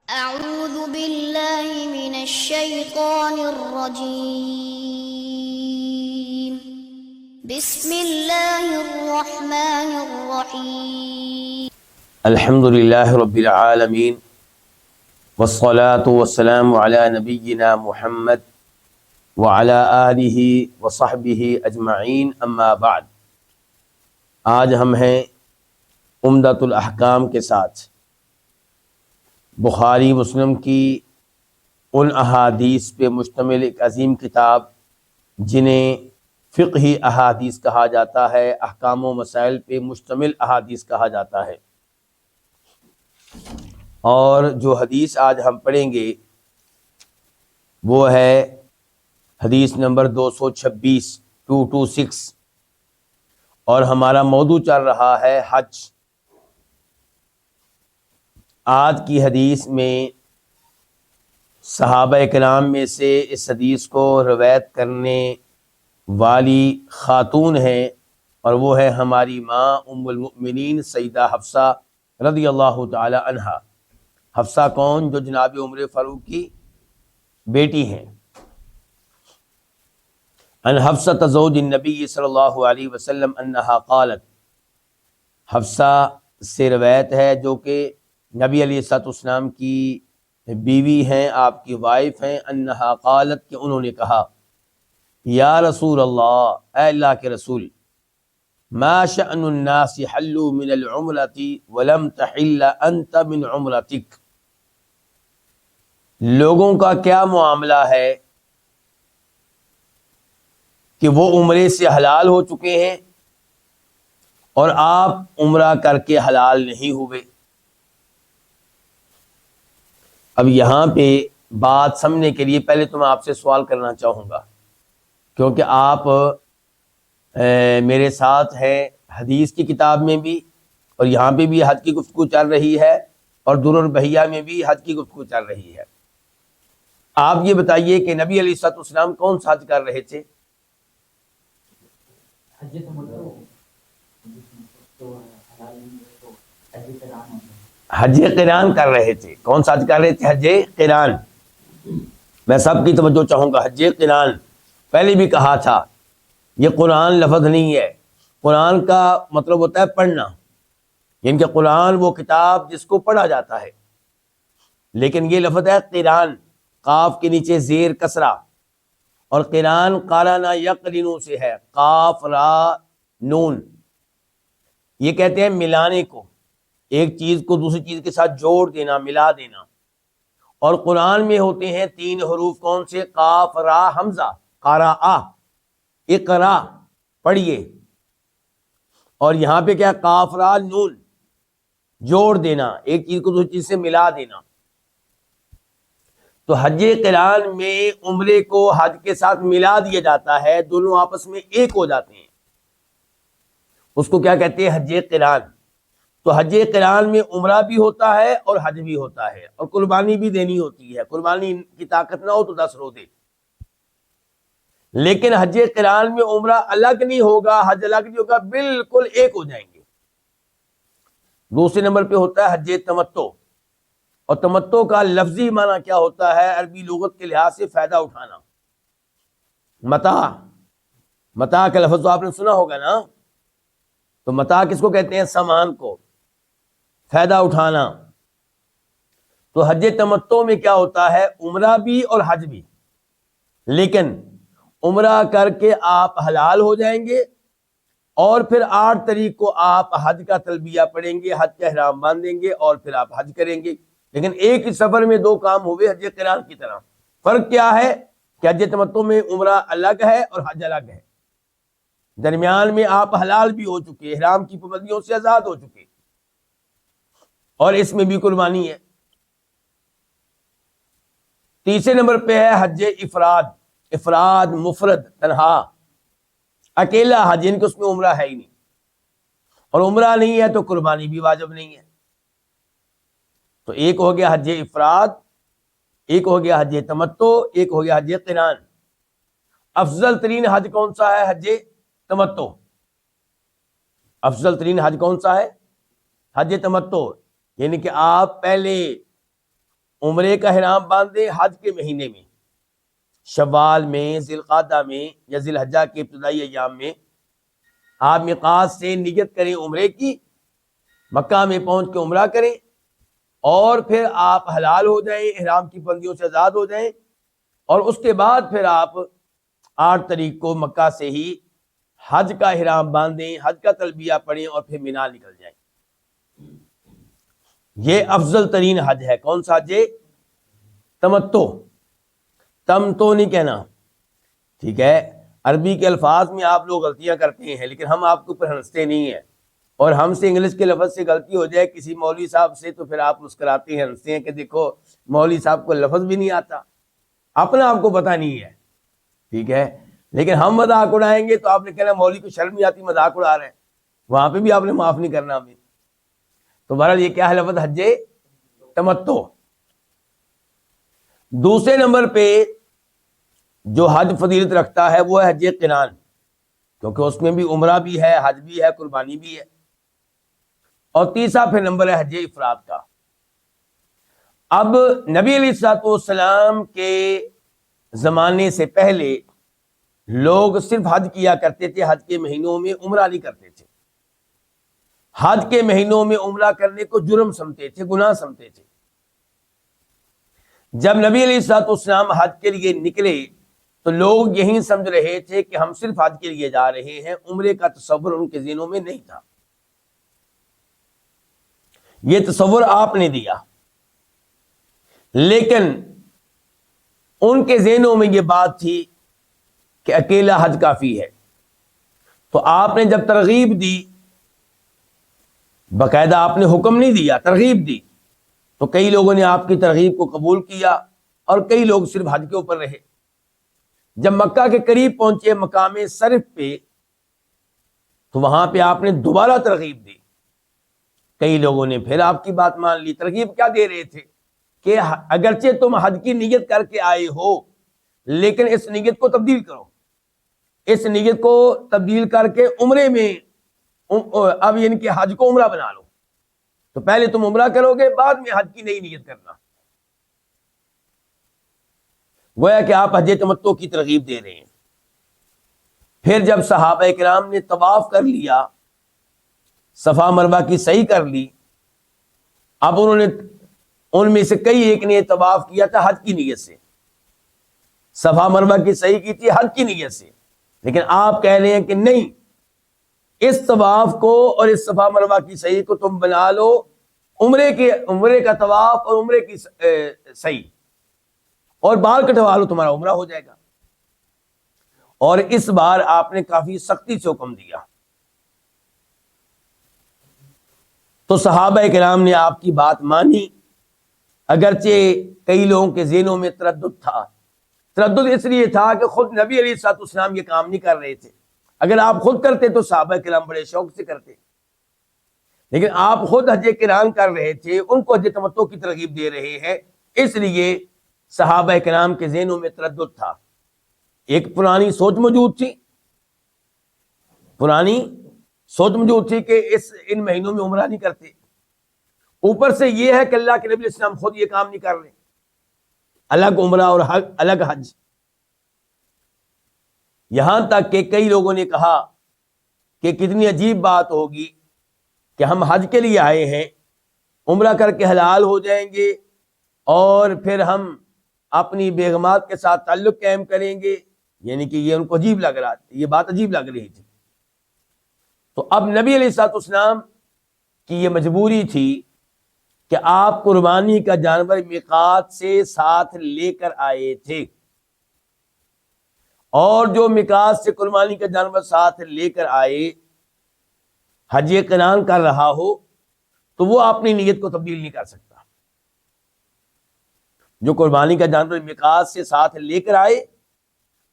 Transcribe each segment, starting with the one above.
أعوذ بالله من الشيطان الرجيم. بسم الله الرحمن الرحيم. الحمد للہ رب العالمین والصلاة والسلام علی نبینا محمد وعلی آلہ وصحبہ اجمعین، اما بعد۔ آج ہم ہیں عمدۃ الاحکام کے ساتھ بخاری مسلم کی ان احادیث پہ مشتمل ایک عظیم کتاب جنہیں فقہی احادیث کہا جاتا ہے، احکام و مسائل پہ مشتمل احادیث کہا جاتا ہے۔ اور جو حدیث آج ہم پڑھیں گے وہ ہے حدیث نمبر 226 اور ہمارا موضوع چل رہا ہے حج۔ آج کی حدیث میں صحابہ کرام میں سے اس حدیث کو روایت کرنے والی خاتون ہیں، اور وہ ہے ہماری ماں ام المؤمنین سیدہ حفصہ رضی اللہ تعالی عنہا۔ حفصہ کون؟ جو جناب عمر فاروق کی بیٹی ہیں۔ ان حفصہ زوج النبی صلی اللہ علیہ وسلم انہا قالت، حفصہ سے روایت ہے جو کہ نبی علیہ الصلوۃ والسلام کی بیوی ہیں، آپ کی وائف ہیں۔ انہا قالت، کہ انہوں نے کہا، یا رسول اللہ، اے اللہ کے رسول، ما شأن الناس حلوا من العمرۃ ولم تحل انت من عمرتک، لوگوں کا کیا معاملہ ہے کہ وہ عمرے سے حلال ہو چکے ہیں اور آپ عمرہ کر کے حلال نہیں ہوئے۔ اب یہاں پہ بات سمجھنے کے لیے پہلے تو میں آپ سے سوال کرنا چاہوں گا، کیونکہ آپ میرے ساتھ ہیں حدیث کی کتاب میں بھی، اور یہاں پہ بھی حج کی گفتگو چل رہی ہے، اور درر البحیہ میں بھی حج کی گفتگو چل رہی ہے۔ آپ یہ بتائیے کہ نبی علیہ الصلوۃ والسلام کون سا حج کر رہے تھے؟ حج قران کر رہے تھے۔ کون سا حج کر رہے تھے؟ حج قران۔ میں سب کی توجہ چاہوں گا، حج قران پہلے بھی کہا تھا، یہ قرآن لفظ نہیں ہے۔ قرآن کا مطلب ہوتا ہے پڑھنا، یعنی کہ قرآن وہ کتاب جس کو پڑھا جاتا ہے، لیکن یہ لفظ ہے قران، قاف کے نیچے زیر کسرہ، اور قران قارنا یقرنو سے ہے، قاف را نون۔ یہ کہتے ہیں ملانے کو، ایک چیز کو دوسری چیز کے ساتھ جوڑ دینا، ملا دینا۔ اور قرآن میں ہوتے ہیں 3 حروف، کون سے؟ قاف را حمزہ، قارا، اقرا پڑھیے، اور یہاں پہ کیا؟ قاف را نون، جوڑ دینا، ایک چیز کو دوسری چیز سے ملا دینا۔ تو حج قران میں عمرے کو حج کے ساتھ ملا دیا جاتا ہے، دونوں آپس میں ایک ہو جاتے ہیں، اس کو کیا کہتے ہیں؟ حج قران۔ تو حج قران میں عمرہ بھی ہوتا ہے اور حج بھی ہوتا ہے، اور قربانی بھی دینی ہوتی ہے۔ قربانی کی طاقت نہ ہو تو 10 روزے، لیکن حج قران میں عمرہ الگ نہیں ہوگا، حج الگ نہیں ہوگا، بالکل ایک ہو جائیں گے۔ دوسرے نمبر پہ ہوتا ہے حج تمتع، اور تمتع کا لفظی معنی کیا ہوتا ہے؟ عربی لغت کے لحاظ سے فائدہ اٹھانا، متاع کا لفظ تو آپ نے سنا ہوگا نا۔ تو متاع کس کو کہتے ہیں؟ سامان کو، فائدہ اٹھانا۔ تو حج تمتع میں کیا ہوتا ہے؟ عمرہ بھی اور حج بھی، لیکن عمرہ کر کے آپ حلال ہو جائیں گے، اور پھر 8 تاریخ کو آپ حج کا تلبیہ پڑھیں گے، حج کا احرام باندھیں گے، اور پھر آپ حج کریں گے۔ لیکن ایک ہی سفر میں 2 کام ہوئے حج قران کی طرح۔ فرق کیا ہے کہ حج تمتع میں عمرہ الگ ہے اور حج الگ ہے، درمیان میں آپ حلال بھی ہو چکے، احرام کی پابندیوں سے آزاد ہو چکے، اور اس میں بھی قربانی ہے۔ تیسرے نمبر پہ ہے حج افراد، مفرد، تنہا، اکیلا حج، یعنی کہ اس میں عمرہ ہے ہی نہیں، اور عمرہ نہیں ہے تو قربانی بھی واجب نہیں ہے۔ تو ایک ہو گیا حج افراد، ایک ہو گیا حج تمتع، ایک ہو گیا حج قران۔ افضل ترین حج کون سا ہے؟ حج تمتع۔ افضل ترین حج کون سا ہے؟ حج تمتع، یعنی کہ آپ پہلے عمرے کا احرام باندھیں حج کے مہینے میں، شوال میں، ذی القعدہ میں یا ذی الحجہ کے ابتدائی ایام میں آپ میقات سے نیت کریں عمرے کی، مکہ میں پہنچ کے عمرہ کریں، اور پھر آپ حلال ہو جائیں، احرام کی بندیوں سے آزاد ہو جائیں، اور اس کے بعد پھر آپ 8 تاریخ کو مکہ سے ہی حج کا احرام باندھیں، حج کا تلبیہ پڑھیں اور پھر مینا نکل جائیں۔ یہ افضل ترین حج ہے۔ کون سا حج؟ تمتع، تمتو نہیں کہنا، ٹھیک ہے؟ عربی کے الفاظ میں آپ لوگ غلطیاں کرتے ہیں، لیکن ہم آپ کے اوپر ہنستے نہیں ہیں، اور ہم سے انگلش کے لفظ سے غلطی ہو جائے کسی مولوی صاحب سے تو پھر آپ مسکراتے ہیں، ہنستے ہیں کہ دیکھو مولوی صاحب کو لفظ بھی نہیں آتا، اپنا آپ کو پتہ نہیں ہے، ٹھیک ہے؟ لیکن ہم مذاق اڑائیں گے تو آپ نے کہنا مولوی کو شرم نہیں آتی، مذاق اڑا رہے ہیں، وہاں پہ بھی آپ نے معاف نہیں کرنا ہمیں۔ تو بہرحال یہ کیا ہے لفظ؟ حج تمتع۔ دوسرے نمبر پہ جو حج فضیلت رکھتا ہے وہ ہے حج قران، کیونکہ اس میں بھی عمرہ بھی ہے، حج بھی ہے، قربانی بھی ہے۔ اور تیسرا پھر نمبر ہے حج افراد کا۔ اب نبی علیہ الصلوۃ والسلام کے زمانے سے پہلے لوگ صرف حج کیا کرتے تھے، حج کے مہینوں میں عمرہ نہیں کرتے تھے، حج کے مہینوں میں عمرہ کرنے کو جرم سمجھتے تھے، گناہ سمجھتے تھے۔ جب نبی علیہ الصلوۃ والسلام حج کے لیے نکلے تو لوگ یہی سمجھ رہے تھے کہ ہم صرف حج کے لیے جا رہے ہیں، عمرے کا تصور ان کے ذہنوں میں نہیں تھا۔ یہ تصور آپ نے دیا، لیکن ان کے ذہنوں میں یہ بات تھی کہ اکیلا حج کافی ہے۔ تو آپ نے جب ترغیب دی، باقاعدہ آپ نے حکم نہیں دیا، ترغیب دی، تو کئی لوگوں نے آپ کی ترغیب کو قبول کیا اور کئی لوگ صرف حج کے اوپر رہے۔ جب مکہ کے قریب پہنچے مقام صرف پہ تو وہاں پہ آپ نے دوبارہ ترغیب دی، کئی لوگوں نے پھر آپ کی بات مان لی۔ ترغیب کیا دے رہے تھے کہ اگرچہ تم حج کی نیت کر کے آئے ہو لیکن اس نیت کو تبدیل کرو، اس نیت کو تبدیل کر کے عمرے میں اب یعنی کہ حج کو عمرہ بنا لو، تو پہلے تم عمرہ کرو گے، بعد میں حج کی نئی نیت کرنا۔ گویا کہ آپ حج تمتع کی ترغیب دے رہے ہیں۔ پھر جب صحابہ کرام نے طواف کر لیا، صفا مروہ کی سعی کر لی، اب انہوں نے ان میں سے کئی ایک نے طواف کیا تھا حج کی نیت سے، صفا مروہ کی سعی کی تھی حج کی نیت سے، لیکن آپ کہہ رہے ہیں کہ نہیں، اس طواف کو اور اس صفا مروہ کی سعی کو تم بنا لو عمرے کا طواف اور عمرے کی سعی، اور بال کٹوا لو، تمہارا عمرہ ہو جائے گا۔ اور اس بار آپ نے کافی سختی سے حکم دیا۔ تو صحابہ کرام نے آپ کی بات مانی، اگرچہ کئی لوگوں کے ذہنوں میں تردد تھا۔ تردد اس لیے تھا کہ خود نبی علیہ الصلوۃ والسلام یہ کام نہیں کر رہے تھے، اگر آپ خود کرتے تو صحابہ کرام بڑے شوق سے کرتے، لیکن آپ خود حج قران کر رہے تھے، ان کو حج تمتع کی ترغیب دے رہے ہیں، اس لیے صحابہ کرام کے ذہنوں میں تردد تھا۔ ایک پرانی سوچ موجود تھی، کہ ان مہینوں میں عمرہ نہیں کرتے، اوپر سے یہ ہے کہ اللہ کے نبی علیہ السلام خود یہ کام نہیں کر رہے، الگ عمرہ اور الگ حج۔ یہاں تک کہ کئی لوگوں نے کہا کہ کتنی عجیب بات ہوگی کہ ہم حج کے لیے آئے ہیں، عمرہ کر کے حلال ہو جائیں گے اور پھر ہم اپنی بیگمات کے ساتھ تعلق قائم کریں گے، یعنی کہ یہ ان کو عجیب لگ رہا تھا، یہ بات عجیب لگ رہی تھی۔ تو اب نبی علیہ الصلوۃ والسلام کی یہ مجبوری تھی کہ آپ قربانی کا جانور میقات سے ساتھ لے کر آئے تھے، اور جو میقات سے قربانی کا جانور ساتھ لے کر آئے حج قران کر رہا ہو تو وہ اپنی نیت کو تبدیل نہیں کر سکتا۔ جو قربانی کا جانور میقات سے ساتھ لے کر آئے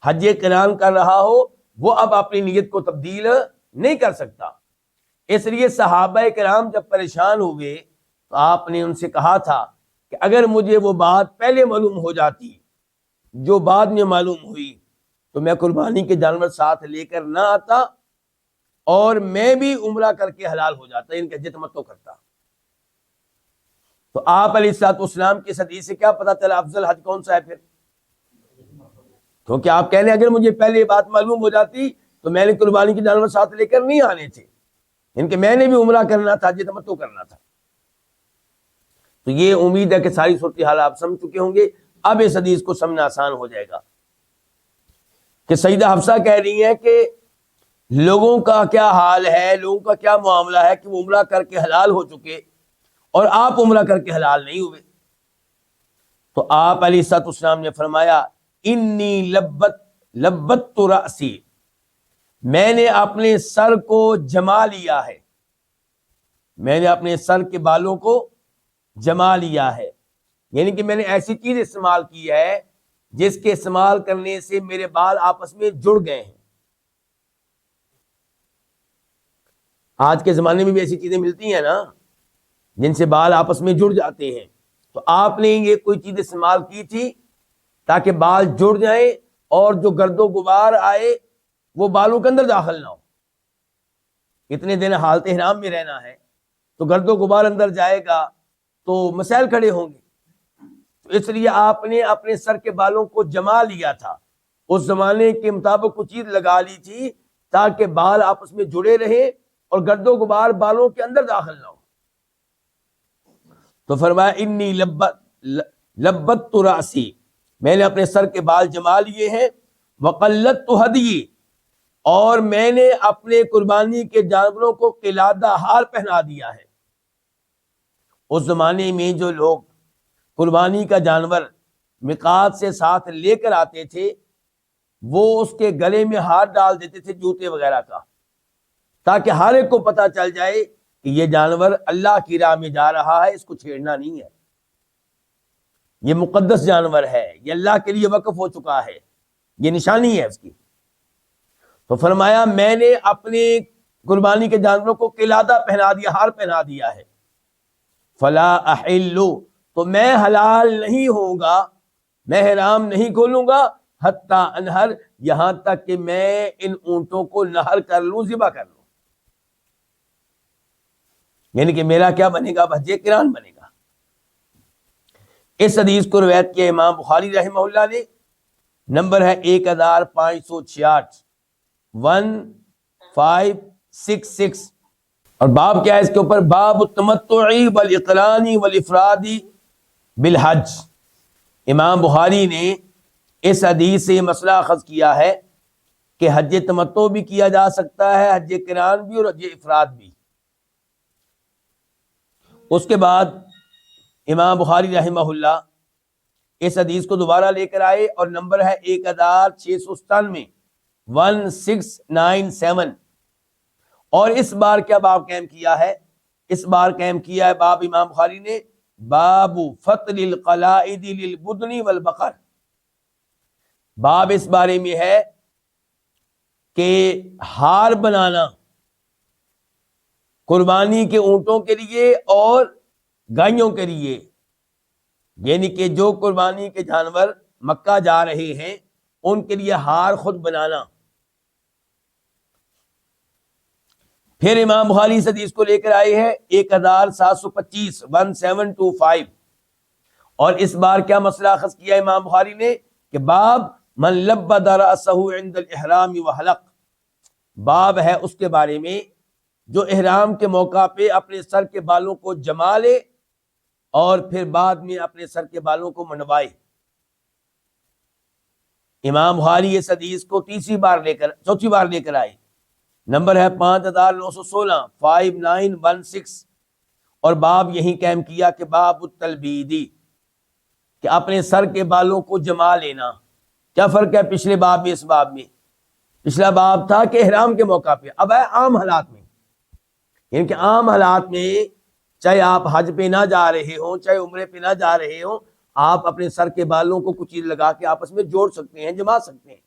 حج قران کر رہا ہو وہ اب اپنی نیت کو تبدیل نہیں کر سکتا۔ اس لیے صحابہ کرام جب پریشان ہوئے تو آپ نے ان سے کہا تھا کہ اگر مجھے وہ بات پہلے معلوم ہو جاتی جو بعد میں معلوم ہوئی تو میں قربانی کے جانور ساتھ لے کر نہ آتا اور میں بھی عمرہ کر کے حلال ہو جاتا، ان کا حج تمتع کرتا۔ تو آپ علیہ الصلوۃ والسلام کی اس حدیث سے کیا پتہ چلا افضل حج کون سا ہے پھر؟ کیونکہ آپ کہہ رہے ہیں اگر مجھے پہلے یہ بات معلوم ہو جاتی تو میں نے قربانی کے جانور ساتھ لے کر نہیں آنے تھے، ان کے میں نے بھی عمرہ کرنا تھا، حج تمتع کرنا تھا۔ تو یہ امید ہے کہ ساری صورتحال آپ سمجھ چکے ہوں گے۔ اب اس حدیث کو سمجھنا آسان ہو جائے گا کہ سیدہ حفصہ کہہ رہی ہیں کہ لوگوں کا کیا حال ہے، لوگوں کا کیا معاملہ ہے کہ وہ عمرہ کر کے حلال ہو چکے اور آپ عمرہ کر کے حلال نہیں ہوئے۔ تو آپ علیہ الصلوۃ والسلام نے فرمایا انی لبت رأسی، میں نے اپنے سر کو جما لیا ہے، میں نے اپنے سر کے بالوں کو جما لیا ہے، یعنی کہ میں نے ایسی چیز استعمال کی ہے جس کے استعمال کرنے سے میرے بال آپس میں جڑ گئے ہیں۔ آج کے زمانے میں بھی ایسی چیزیں ملتی ہیں نا جن سے بال آپس میں جڑ جاتے ہیں، تو آپ نے یہ کوئی چیز استعمال کی تھی تاکہ بال جڑ جائیں اور جو گرد و غبار آئے وہ بالوں کے اندر داخل نہ ہو۔ اتنے دن حالت احرام میں رہنا ہے تو گرد و غبار اندر جائے گا تو مسائل کھڑے ہوں گے، تو اس لیے آپ نے اپنے سر کے بالوں کو جما لیا تھا، اس زمانے کے مطابق کچھ چیز لگا لی تھی تاکہ بال آپس میں جڑے رہیں اور گرد و غبار بالوں کے اندر داخل نہ ہو۔ تو فرمایا انی لبت راسی، میں نے اپنے سر کے بال جما لیے ہیں، وقلدت ہدی، اور میں نے اپنے قربانی کے جانوروں کو قلادہ ہار پہنا دیا ہے۔ اس زمانے میں جو لوگ قربانی کا جانور میقات سے ساتھ لے کر آتے تھے وہ اس کے گلے میں ہار ڈال دیتے تھے جوتے وغیرہ کا، تاکہ ہر ایک کو پتہ چل جائے کہ یہ جانور اللہ کی راہ میں جا رہا ہے، اس کو چھیڑنا نہیں ہے، یہ مقدس جانور ہے، یہ اللہ کے لیے وقف ہو چکا ہے، یہ نشانی ہے اس کی۔ تو فرمایا میں نے اپنے قربانی کے جانوروں کو قلادہ پہنا دیا، ہار پہنا دیا ہے، فلا احل، تو میں حلال نہیں ہوں گا، میں حرام نہیں کھولوں گا، حتی انہر، یہاں تک کہ میں ان اونٹوں کو نہر کر لوں، ذبح کر لوں، یعنی کہ میرا کیا بنے گا؟ حج قران بنے گا۔ اس حدیث کو روایت کیا امام بخاری رحمہ اللہ نے، نمبر ہے 1566 1566، اور باب کیا ہے اس کے اوپر؟ باب التمتع والاقران والافراد بالحج۔ امام بخاری نے اس حدیث سے یہ مسئلہ اخذ کیا ہے کہ حج تمتع بھی کیا جا سکتا ہے، حج قران بھی اور حج افراد بھی۔ اس کے بعد امام بخاری رحمہ اللہ اس حدیث کو دوبارہ لے کر آئے اور نمبر ہے 1697 1697، اور اس بار کیا باب قائم کیا ہے؟ اس بار قائم کیا ہے باب امام بخاری نے باب فطل القلائد للبدن والبقر۔ باب اس بارے میں ہے کہ ہار بنانا قربانی کے اونٹوں کے لیے اور گائیوں کے لیے، یعنی کہ جو قربانی کے جانور مکہ جا رہے ہیں ان کے لیے ہار خود بنانا۔ پھر امام بخاری اس حدیث کو لے کر آئے ہیں 1725 1725، اور اس بار کیا مسئلہ اخذ کیا امام بخاری نے کہ باب من لبد رأسہ عند الاحرام وحلق، باب ہے اس کے بارے میں جو احرام کے موقع پہ اپنے سر کے بالوں کو جما لے اور پھر بعد میں اپنے سر کے بالوں کو منڈوائے۔ امام بخاری اس حدیث کو چوتھی بار لے کر آئے، نمبر ہے 5916 5916، اور باب یہی قائم کیا کہ باب التلبیدی، کہ اپنے سر کے بالوں کو جما لینا۔ کیا فرق ہے پچھلے باب میں اس باب میں؟ پچھلا باب تھا کہ احرام کے موقع پہ، اب ہے عام حالات میں، یعنی کہ عام حالات میں چاہے آپ حج پہ نہ جا رہے ہوں، چاہے عمرے پہ نہ جا رہے ہوں، آپ اپنے سر کے بالوں کو کچھ چیز لگا کے آپس میں جوڑ سکتے ہیں، جما سکتے ہیں۔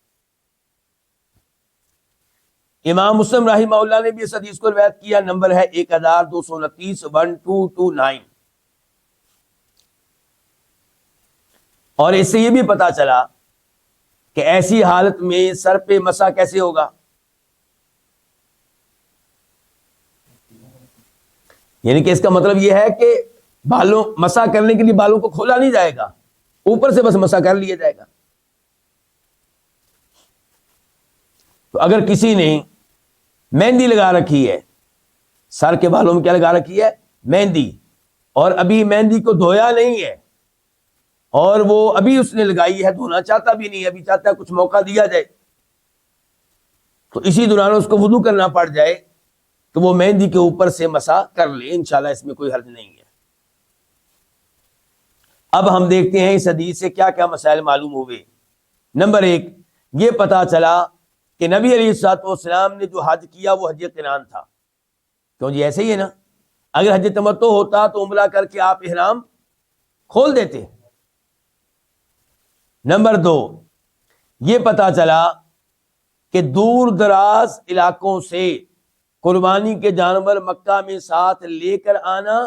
امام مسلم رحمہ اللہ نے بھی اس حدیث کو روایت کیا، نمبر ہے 1229 1229، اور اس سے یہ بھی پتا چلا کہ ایسی حالت میں سر پہ مسح کیسے ہوگا، یعنی کہ اس کا مطلب یہ ہے کہ بالوں مسح کرنے کے لیے بالوں کو کھولا نہیں جائے گا، اوپر سے بس مسح کر لیا جائے گا۔ تو اگر کسی نے مہندی لگا رکھی ہے، سر کے بالوں میں کیا لگا رکھی ہے؟ مہندی، اور ابھی مہندی کو دھویا نہیں ہے، اور وہ ابھی اس نے لگائی ہے، دھونا چاہتا بھی نہیں، ابھی چاہتا ہے کچھ موقع دیا جائے، تو اسی دوران اس کو وضو کرنا پڑ جائے تو وہ مہندی کے اوپر سے مسح کر لے، انشاءاللہ اس میں کوئی حرج نہیں ہے۔ اب ہم دیکھتے ہیں اس حدیث سے کیا کیا مسائل معلوم ہوئے۔ نمبر 1، یہ پتا چلا کہ نبی علیہ الصلوۃ والسلام نے جو حج کیا وہ حج قران تھا، کیوں جی ایسے ہی ہے نا، اگر حج تمتع ہوتا تو عمرہ کر کے آپ احرام کھول دیتے۔ نمبر 2، یہ پتا چلا کہ دور دراز علاقوں سے قربانی کے جانور مکہ میں ساتھ لے کر آنا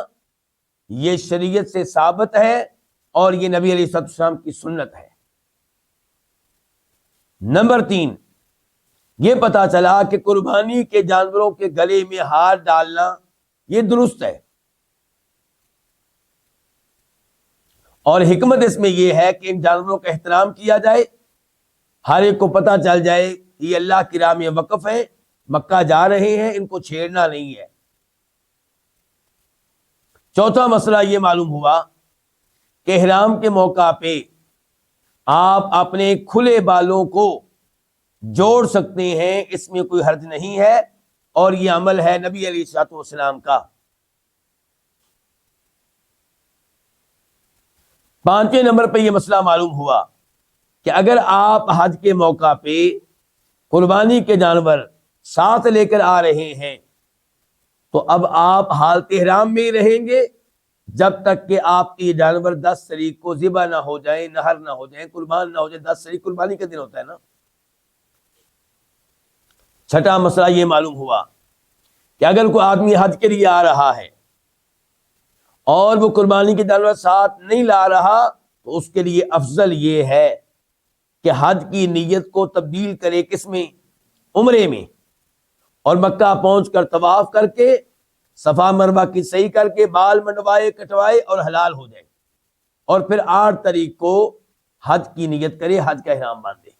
یہ شریعت سے ثابت ہے اور یہ نبی علیہ الصلوۃ والسلام کی سنت ہے۔ نمبر 3، یہ پتا چلا کہ قربانی کے جانوروں کے گلے میں ہار ڈالنا یہ درست ہے، اور حکمت اس میں یہ ہے کہ ان جانوروں کا احترام کیا جائے، ہر ایک کو پتا چل جائے یہ اللہ کی راہ میں وقف ہیں، مکہ جا رہے ہیں، ان کو چھیڑنا نہیں ہے۔ چوتھا مسئلہ یہ معلوم ہوا کہ احرام کے موقع پہ آپ اپنے کھلے بالوں کو جوڑ سکتے ہیں، اس میں کوئی حرج نہیں ہے، اور یہ عمل ہے نبی علیہ الصلوۃ والسلام کا۔ 5ویں نمبر پہ یہ مسئلہ معلوم ہوا کہ اگر آپ حج کے موقع پہ قربانی کے جانور ساتھ لے کر آ رہے ہیں تو اب آپ حالت احرام میں ہی رہیں گے جب تک کہ آپ کے جانور 10 تاریخ کو ذبح نہ ہو جائیں، نہر نہ ہو جائیں، قربان نہ ہو جائیں۔ 10 تاریخ قربانی کا دن ہوتا ہے نا۔ چھٹا مسئلہ یہ معلوم ہوا کہ اگر کوئی آدمی حج کے لیے آ رہا ہے اور وہ قربانی کے جانور ساتھ نہیں لا رہا تو اس کے لیے افضل یہ ہے کہ حج کی نیت کو تبدیل کرے کس میں؟ عمرے میں، اور مکہ پہنچ کر طواف کر کے صفا مروہ کی سعی کر کے بال منڈوائے، کٹوائے اور حلال ہو جائے، اور پھر 8 تاریخ کو حج کی نیت کرے، حج کا احرام باندھے۔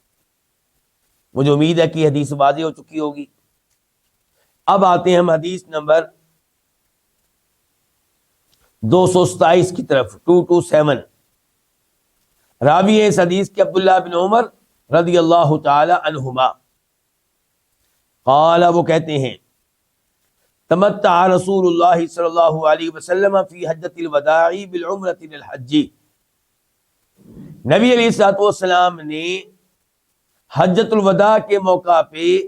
مجھے امید ہے کہ حدیث واضح ہو چکی ہوگی۔ اب آتے ہیں ہم حدیث نمبر 227 کی طرف، 227۔ راوی ہے اس حدیث کے عبداللہ بن عمر رضی اللہ تعالی عنہما، قال، وہ کہتے ہیں تمتع رسول اللہ صلی اللہ علیہ وسلم فی حجۃ الوداع بالعمرۃ للحج۔ نبی علیہ الصلوۃ والسلام نے حجۃ الوداع کے موقع پہ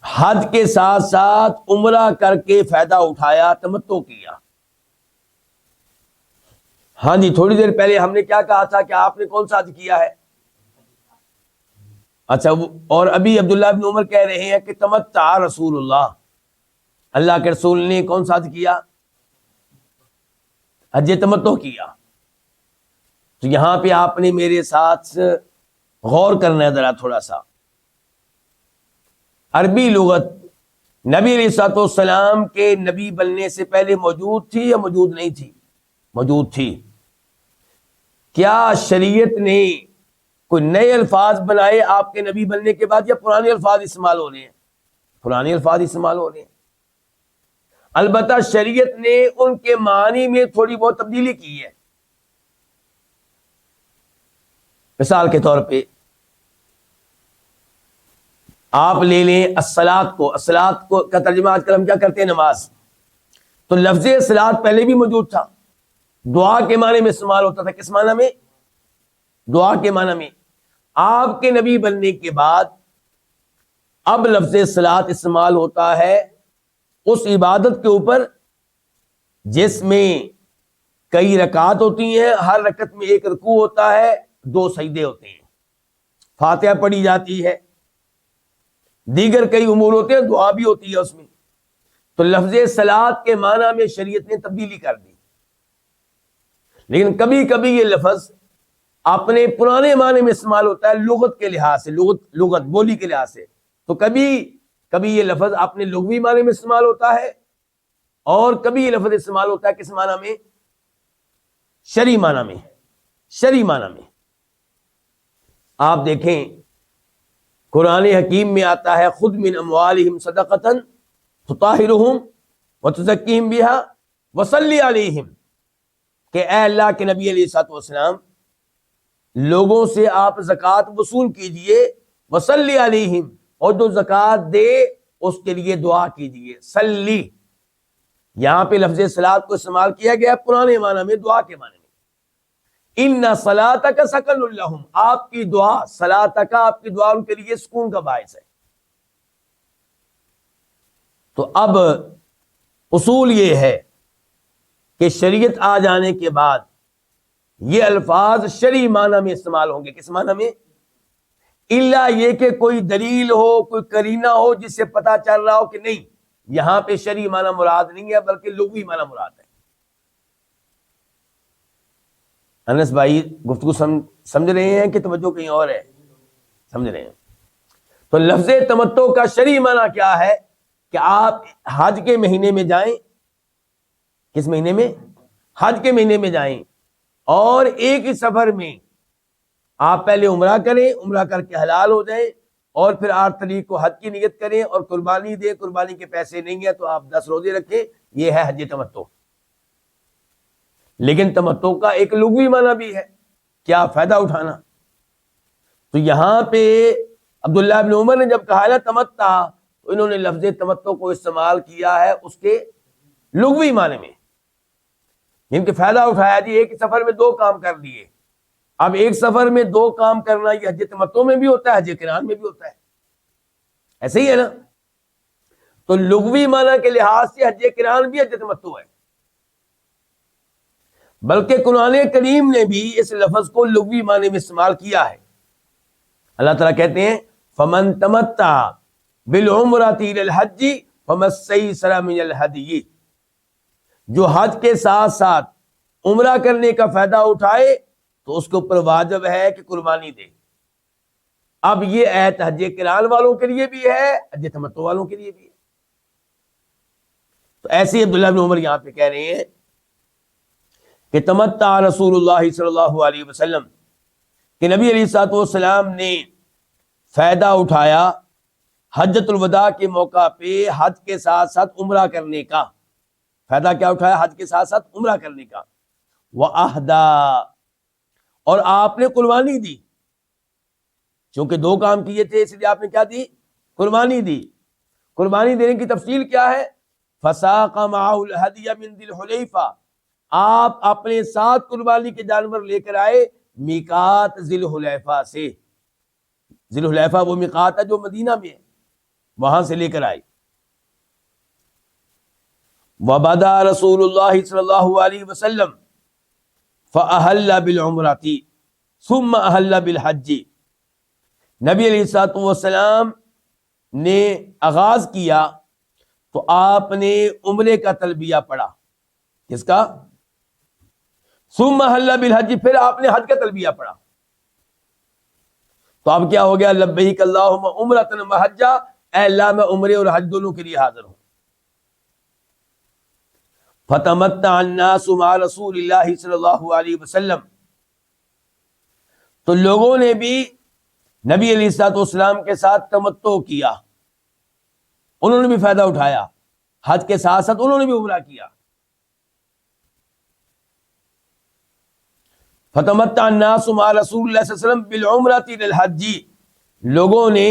حج کے ساتھ ساتھ عمرہ کر کے فائدہ اٹھایا، تمتع کیا۔ ہاں جی، تھوڑی دیر پہلے ہم نے کیا کہا تھا کہ آپ نے کون سا حج کیا ہے؟ اچھا، اور ابھی عبداللہ بن عمر کہہ رہے ہیں کہ تمتع رسول اللہ، اللہ کے رسول نے کون سا حج کیا؟ حج تمتع کیا۔ تو یہاں پہ آپ نے میرے ساتھ غور کرنا ہے ذرا تھوڑا سا۔ عربی لغت نبی علیہ الصلوۃ والسلام کے نبی بننے سے پہلے موجود تھی یا موجود نہیں تھی؟ موجود تھی۔ کیا شریعت نے کوئی نئے الفاظ بنائے آپ کے نبی بننے کے بعد، یا پرانے الفاظ استعمال ہو رہے ہیں؟ پرانے الفاظ استعمال ہو رہے ہیں۔ البتہ شریعت نے ان کے معنی میں تھوڑی بہت تبدیلی کی ہے۔ مثال کے طور پہ آپ لے لیں الصلاۃ کو، الصلاۃ کو کا ترجمہ آج کل ہم کیا کرتے ہیں؟ نماز۔ تو لفظ صلاۃ پہلے بھی موجود تھا، دعا کے معنی میں استعمال ہوتا تھا۔ کس معنی میں؟ دعا کے معنی میں۔ آپ کے نبی بننے کے بعد اب لفظ صلاۃ استعمال ہوتا ہے اس عبادت کے اوپر جس میں کئی رکعات ہوتی ہیں، ہر رکعت میں ایک رکوع ہوتا ہے، 2 سجدے ہوتے ہیں، فاتحہ پڑھی جاتی ہے، دیگر کئی امور ہوتے ہیں، دعا بھی ہوتی ہے اس میں۔ تو لفظ صلاۃ کے معنی میں شریعت نے تبدیلی کر دی، لیکن کبھی کبھی یہ لفظ اپنے پرانے معنی میں استعمال ہوتا ہے لغت کے لحاظ سے، لغت بولی کے لحاظ سے۔ تو کبھی کبھی یہ لفظ اپنے لغوی معنی میں استعمال ہوتا ہے، اور کبھی یہ لفظ استعمال ہوتا ہے کس معنی میں؟ شرعی معنی میں. شرعی معنی میں آپ دیکھیں قرآن حکیم میں آتا ہے خذ من اموالہم صدقۃ تطہرہم وتزکیہم بہا وصلی علیہم، کہ اے اللہ کے نبی علیہ الصلوۃ والسلام لوگوں سے آپ زکوٰۃ وصول کیجئے، وصلی علیہم، اور جو زکوٰۃ دے اس کے لیے دعا کیجئے. صلی، یہاں پہ لفظ صلاۃ کو استعمال کیا گیا پرانے معنی میں، دعا کے معنی میں. ان صلاتک سکن لہم، آپ کی دعا، صلاتک آپ کی دعا ان کے لیے سکون کا باعث ہے. تو اب اصول یہ ہے کہ شریعت آ جانے کے بعد یہ الفاظ شرعی معنی میں استعمال ہوں گے. کس معنی میں؟ الا یہ کہ کوئی دلیل ہو، کوئی قرینہ ہو جس سے پتہ چل رہا ہو کہ نہیں یہاں پہ شرعی معنی مراد نہیں ہے بلکہ لغوی معنی مراد ہے. انس بھائی گفتگو سمجھ رہے ہیں کہ توجہ کہیں اور ہے؟ سمجھ رہے ہیں. تو لفظ تمتع کا شرعی معنی کیا ہے کہ آپ حج کے مہینے میں جائیں. کس مہینے میں؟ حج کے مہینے میں جائیں، اور ایک ہی سفر میں آپ پہلے عمرہ کریں، عمرہ کر کے حلال ہو جائیں، اور پھر 8 تاریخ کو حج کی نیت کریں اور قربانی دیں. قربانی کے پیسے نہیں ہیں تو آپ 10 روزے رکھیں. یہ ہے حج تمتع. لیکن تمتع کا ایک لغوی معنی بھی ہے، کیا فائدہ اٹھانا. تو یہاں پہ عبداللہ ابن عمر نے جب کہا نا تمتع، تو انہوں نے لفظ تمتع کو استعمال کیا ہے اس کے لغوی معنی میں، جن کے فائدہ اٹھایا جی ایک سفر میں 2 کام کر لیے. اب ایک سفر میں 2 کام کرنا یہ حج تمتع میں بھی ہوتا ہے، حج قران میں بھی ہوتا ہے. ایسے ہی ہے نا. تو لغوی معنی کے لحاظ سے حج قران بھی حج تمتع ہے، بلکہ قرآن کریم نے بھی اس لفظ کو لغوی معنی میں استعمال کیا ہے. اللہ تعالیٰ کہتے ہیں فمن تمتع بالعمرۃ الی الحج فما استیسر من الہدی، جو حج کے ساتھ ساتھ عمرہ کرنے کا فائدہ اٹھائے تو اس کے اوپر واجب ہے کہ قربانی دے. اب یہ ایت حج قران والوں کے لیے بھی ہے، حج تمتع والوں کے لیے بھی ہے. تو ایسے عبداللہ بن عمر یہاں پہ کہہ رہے ہیں کہ تمتع رسول اللہ صلی اللہ علیہ وسلم، کہ نبی علیہ الصلوۃ والسلام نے فائدہ اٹھایا حجۃ الوداع کے موقع پہ حج کے ساتھ ساتھ عمرہ کرنے کا. فائدہ کیا اٹھایا؟ حج کے ساتھ ساتھ عمرہ کرنے کا. وَأَهْدَى، اور آپ نے قربانی دی. چونکہ 2 کام کیے تھے اس لیے آپ نے کیا دی؟ قربانی دی. قربانی دینے کی تفصیل کیا ہے؟ فَسَاقَ مَعَهُ الْهَدْيَ مِنْ ذِي الْحُلَيْفَةِ، آپ اپنے ساتھ قربانی کے جانور لے کر آئے میقات ذی الحلیفہ سے. ذی الحلیفہ وہ میقات ہے جو مدینہ میں ہے، وہاں سے لے کر آئے. وَبَدَا رسول اللہ صلی اللہ علیہ وسلم فَأَحَلَّ بِالْعُمْرَةِ ثُمَّ أَحَلَّ بِالْحَجِّ، نبی علیہ الصلوۃ والسلام نے آغاز کیا تو آپ نے عمرے کا تلبیہ پڑھا. کس کا؟ ثم حل بالحج، پھر آپ نے حج کا تلبیہ پڑھا. تو اب کیا ہو گیا؟ لبیک اللہم عمرۃ وحجہ، اے اللہ میں عمرے اور حج دونوں کے لیے حاضر ہوں. فتمتع الناس مع رسول اللہ صلی اللہ علیہ وسلم، تو لوگوں نے بھی نبی علیہ الصلوۃ والسلام کے ساتھ تمتع کیا، انہوں نے بھی فائدہ اٹھایا. حج کے ساتھ ساتھ انہوں نے بھی عمرہ کیا. فتمتع الناس مع رسول اللہ صلی اللہ علیہ وسلم بالعمرۃ الی الحج، لوگوں نے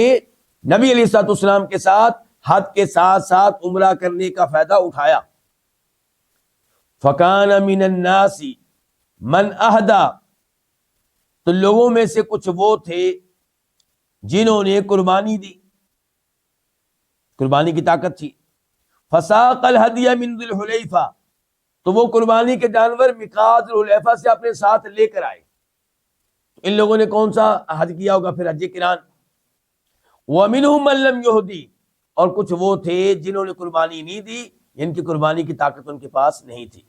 نبی علیہ الصلوۃ والسلام کے ساتھ حج کے ساتھ ساتھ عمرہ کرنے کا فائدہ اٹھایا. فکان من الناس من اہدی، تو لوگوں میں سے کچھ وہ تھے جنہوں نے قربانی دی، قربانی کی طاقت تھی. فساق الہدی من ذی الحلیفہ، تو وہ قربانی کے جانور میقات ذی الحلیفہ سے اپنے ساتھ لے کر آئے. ان لوگوں نے کون سا حج کیا ہوگا؟ پھر حج قران. ومنہم من لم یہدی، اور کچھ وہ تھے جنہوں نے قربانی نہیں دی، ان کی قربانی کی طاقت ان کے پاس نہیں تھی.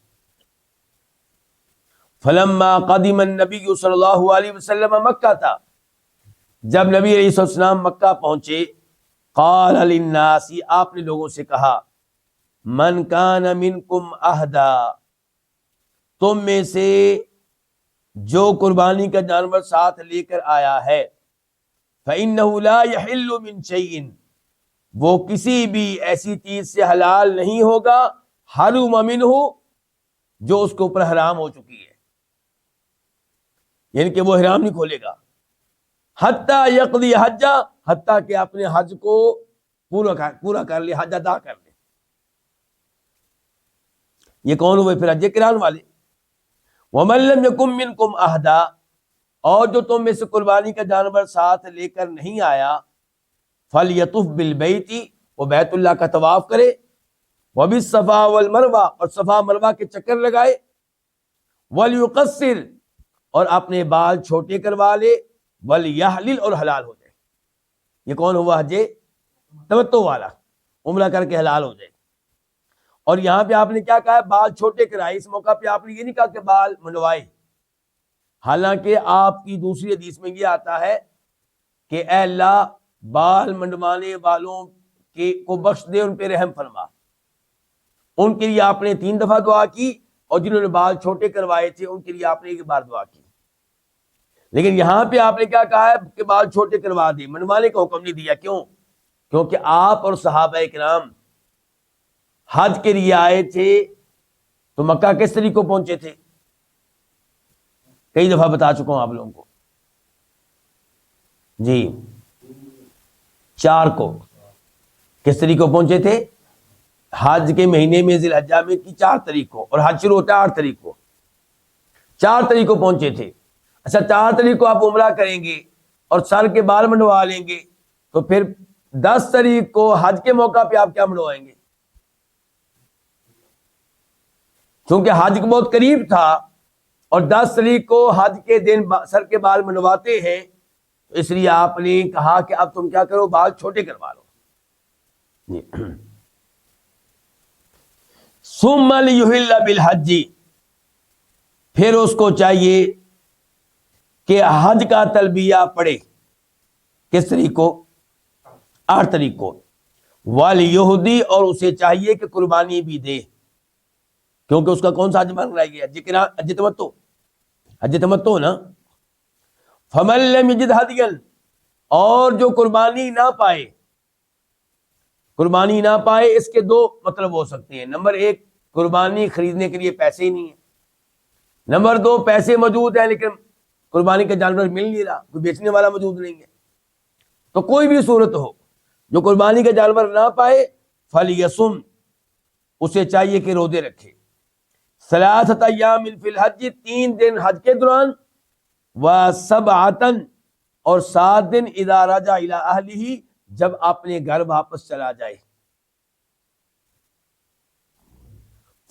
فلما قدم النبی صلی اللہ علیہ وسلم مکہ تھا، جب نبی علیہ السلام مکہ پہنچے، قال للناس، آپ نے لوگوں سے کہا، من کان منکم اہدا، تم میں سے جو قربانی کا جانور ساتھ لے کر آیا ہے، فإنہ لا یحل من شیء، وہ کسی بھی ایسی چیز سے حلال نہیں ہوگا، حرم منہ، جو اس کے اوپر حرام ہو چکی ہے، یعنی کہ وہ حرام نہیں کھولے گا، حتی یقضی حجہ، حتیٰ کہ اپنے حج کو پورا کر لے، حج ادا کر لے۔ یہ کون ہوئے پھر؟ حج قران والے۔ وَمَن لَّمْ يَكُن مِّنكُمْ أَحْدًا، اور جو تم میں سے قربانی کا جانور ساتھ لے کر نہیں آیا، فَلْيَطُفْ بِالْبَيْتِ، وہ بیت اللہ کا طواف کرے، وَبِالصَّفَا وَالْمَرْوَہ، اور صفا مروا کے چکر لگائے، وَلْيُقَصِّرْ، اور اپنے بال چھوٹے کروا لے، وَلْيَحْلِلْ، اور حلال ہو جائے۔ یہ کون ہوا؟ حج تمتع والا، عمرہ کر کے حلال ہو جائے۔ اور یہاں پہ آپ نے کیا کہا ہے؟ بال چھوٹے کرائے۔ اس موقع پہ آپ نے یہ نہیں کہا کہ بال منڈوائے، حالانکہ آپ کی دوسری حدیث میں یہ آتا ہے کہ اے اللہ، بال منڈوانے والوں کو بخش دے، ان پہ رحم فرما۔ ان کے لیے آپ نے 3 دفعہ دعا کی، اور جنہوں نے بال چھوٹے کروائے تھے ان کے لیے آپ نے 1 بار دعا کی۔ لیکن یہاں پہ آپ نے کیا کہا ہے کہ بال چھوٹے کروا دے، منڈوانے کا حکم نہیں دیا۔ کیوں؟ کیونکہ آپ اور صحابہ کرام حج کے لیے آئے تھے تو مکہ کس طریقے کو پہنچے تھے؟ کئی دفعہ بتا چکا ہوں آپ لوگوں کو جی، 4 کو کس طریقے کو پہنچے تھے؟ حج کے مہینے میں ذی الحجہ میں کی 4 تاریخ کو، اور حج شروع ہوتا ہے 8 تاریخ کو، 4 تاریخ کو پہنچے تھے۔ اچھا 4 تاریخ کو آپ عمرہ کریں گے اور سر کے بال منڈوا لیں گے، تو پھر 10 تاریخ کو حج کے موقع پہ آپ کیا منڈوائیں گے؟ چونکہ حج بہت قریب تھا اور 10 تاریخ کو حج کے دن سر کے بال منڈواتے ہیں، تو اس لیے آپ نے کہا کہ اب تم کیا کرو، بال چھوٹے کروا لو۔ ثم لیحل بالحج، پھر اس کو چاہیے کہ حج کا تلبیہ پڑھے۔ کس تاریخ کو؟ 8 تاریخ کو۔ والیہدی، اور اسے چاہیے کہ قربانی بھی دے، کیونکہ اس کا کون سا حج مان رہا گیا؟ حج تمتع، حج تمتع نا۔ فمن لم یجد ہدیا، اور جو قربانی نہ پائے، قربانی نہ پائے، اس کے 2 مطلب ہو سکتے ہیں۔ نمبر 1، قربانی خریدنے کے لیے پیسے ہی نہیں ہیں۔ نمبر 2، پیسے موجود ہیں لیکن قربانی کا جانور مل نہیں رہا، کوئی بیچنے والا موجود نہیں ہے۔ تو کوئی بھی صورت ہو، جو قربانی کا جانور نہ پائے، فلیصم، اسے چاہیے کہ روزے رکھے۔ 3 ایام فی الحج، 3 دن حج کے دوران، و7 اور 7 دن اذا رجع الی اہلہ، جب اپنے گھر واپس چلا جائے۔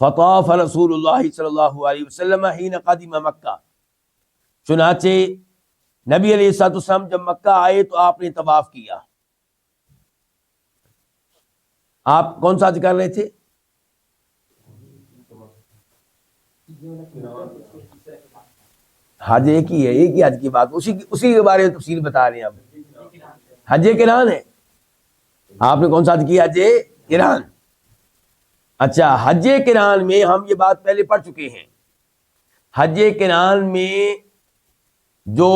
فطاف رسول اللہ صلی اللہ علیہ وسلم حین قدم مکہ، چنانچہ نبی علیہ الصلوۃ والسلام جب مکہ آئے تو آپ نے طواف کیا۔ آپ کون سا حج کر رہے تھے؟ حج ایک ہی ہے، ایک ہی حج کی بات، اسی کے بارے میں تفصیل بتا رہے ہیں۔ اب حج قران ہے، آپ نے کون سا حج کیا؟ حج قران۔ اچھا، حج قران میں ہم یہ بات پہلے پڑھ چکے ہیں، حج قران میں جو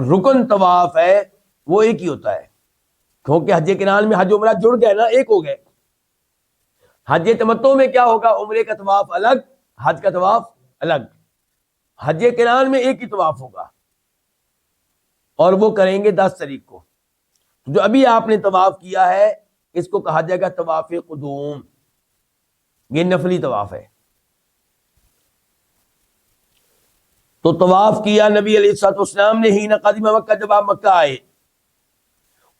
رکن طواف ہے وہ ایک ہی ہوتا ہے، کیونکہ حج قران میں حج عمرہ جڑ گئے نا، ایک ہو گئے۔ حج تمتع میں کیا ہوگا؟ عمرے کا طواف الگ، حج کا طواف الگ۔ حج قران میں ایک ہی طواف ہوگا، اور وہ کریں گے 10 تاریخ کو۔ جو ابھی آپ نے طواف کیا ہے اس کو کہا جائے گا طواف قدوم، یہ نفلی طواف ہے۔ تو طواف کیا نبی علیہ الصلوۃ والسلام نے حین قدم مکہ، جب آپ مکہ آئے۔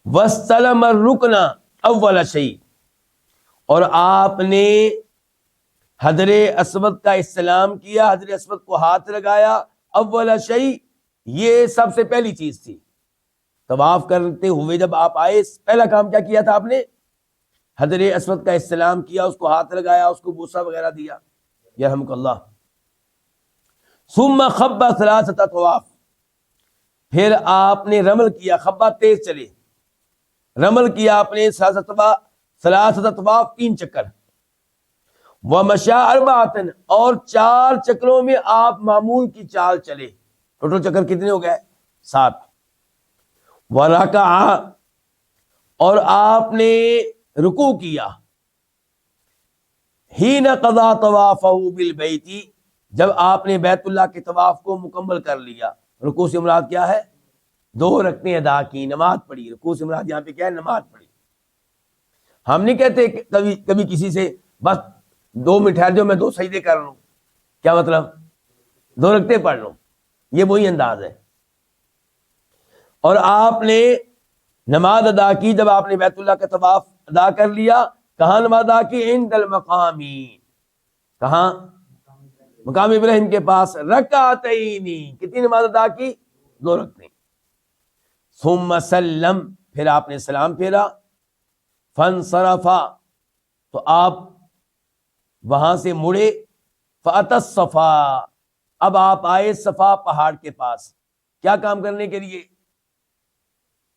واستلم الرکن اول شیء، اور آپ نے حجر اسود کا استلام کیا، حجر اسود کو ہاتھ لگایا۔ اول شیء، یہ سب سے پہلی چیز تھی۔ طواف کرتے ہوئے جب آپ آئے، پہلا کام کیا کیا تھا آپ نے؟ حجر اسود کا استلام کیا، اس کو ہاتھ لگایا، اس کو بوسہ وغیرہ دیا، یرحمک اللہ۔ ثم خب 3 طواف، پھر آپ نے رمل کیا، خبا تیز چلے، رمل کیا آپ نے 3 طواف، 3 چکر۔ وَمَشَى أَرْبَعَةً اور 4 چکروں میں آپ معمول کی چال چلے. ٹوٹل چکر کتنے ہو گئے؟ 7. وَرَكَعَ اور آپ نے رکوع کیا. حِينَ قَضَى طَوَافَهُ بِالْبَيْتِ جب آپ نے بیت اللہ کے طواف کو مکمل کر لیا. رکوع سے مراد کیا ہے؟ 2 رکعتیں ادا کی، نماز پڑھی. رکوع سے مراد یہاں پہ کیا ہے؟ نماز پڑھی. ہم نہیں کہتے کہ کبھی کسی سے بس 2 منٹ ٹھہر جاؤ میں 2 سجدے کر لوں. کیا مطلب؟ 2 رکعتیں پڑھ لوں. یہ وہی انداز ہے. اور آپ نے نماز ادا کی جب آپ نے بیت اللہ کا طواف ادا کر لیا. کہاں نماز ادا کی؟ عند المقامی. کہاں؟ مقام ابراہیم کے پاس. رکعتین کتنی نماز ادا کی؟ 2 رکعتیں. ثم سلم پھر آپ نے سلام پھیرا. فانصرفا تو آپ وہاں سے مڑے. فأتی الصفا اب آپ آئے صفا پہاڑ کے پاس. کیا کام کرنے کے لیے؟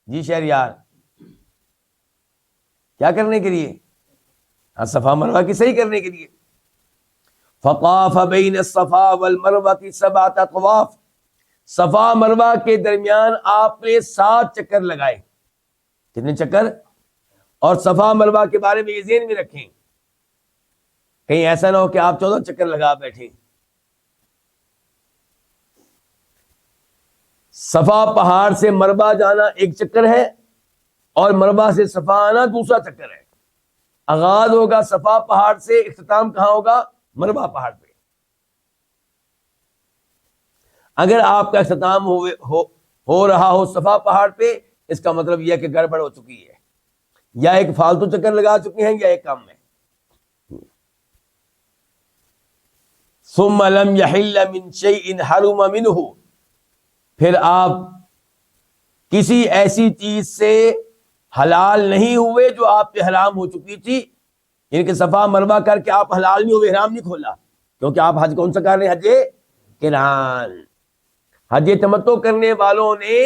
جی شہریار کیا کرنے کے لیے؟ ہاں صفا مروہ کی صحیح کرنے کے لیے. فطاف بین الصفا والمروہ 7 اطواف صفا مروہ کے درمیان آپ نے 7 چکر لگائے. کتنے چکر؟ اور صفا مروہ کے بارے میں یہ ذہن میں رکھیں کہیں ایسا نہ ہو کہ آپ 14 چکر لگا بیٹھیں. صفا پہاڑ سے مروہ جانا 1 چکر ہے اور مروہ سے صفا آنا دوسرا چکر ہے. آغاز ہوگا صفا پہاڑ سے، اختتام کہاں ہوگا؟ مروہ پہاڑ پہ. اگر آپ کا اختتام ہو رہا ہو صفا پہاڑ پہ اس کا مطلب یہ ہے کہ گڑبڑ ہو چکی ہے، یا ایک فالتو چکر لگا چکے ہیں یا ایک کم ہے. ثم لم يحل من شيء حرم منه پھر آپ کسی ایسی چیز سے حلال نہیں ہوئے جو آپ پہ حرام ہو چکی تھی. یعنی کہ صفا مروہ کر کے آپ حلال نہیں ہوئے، احرام نہیں کھولا، کیونکہ آپ حج کون سا کر رہے ہیں؟ حج قران. حج تمتع کرنے والوں نے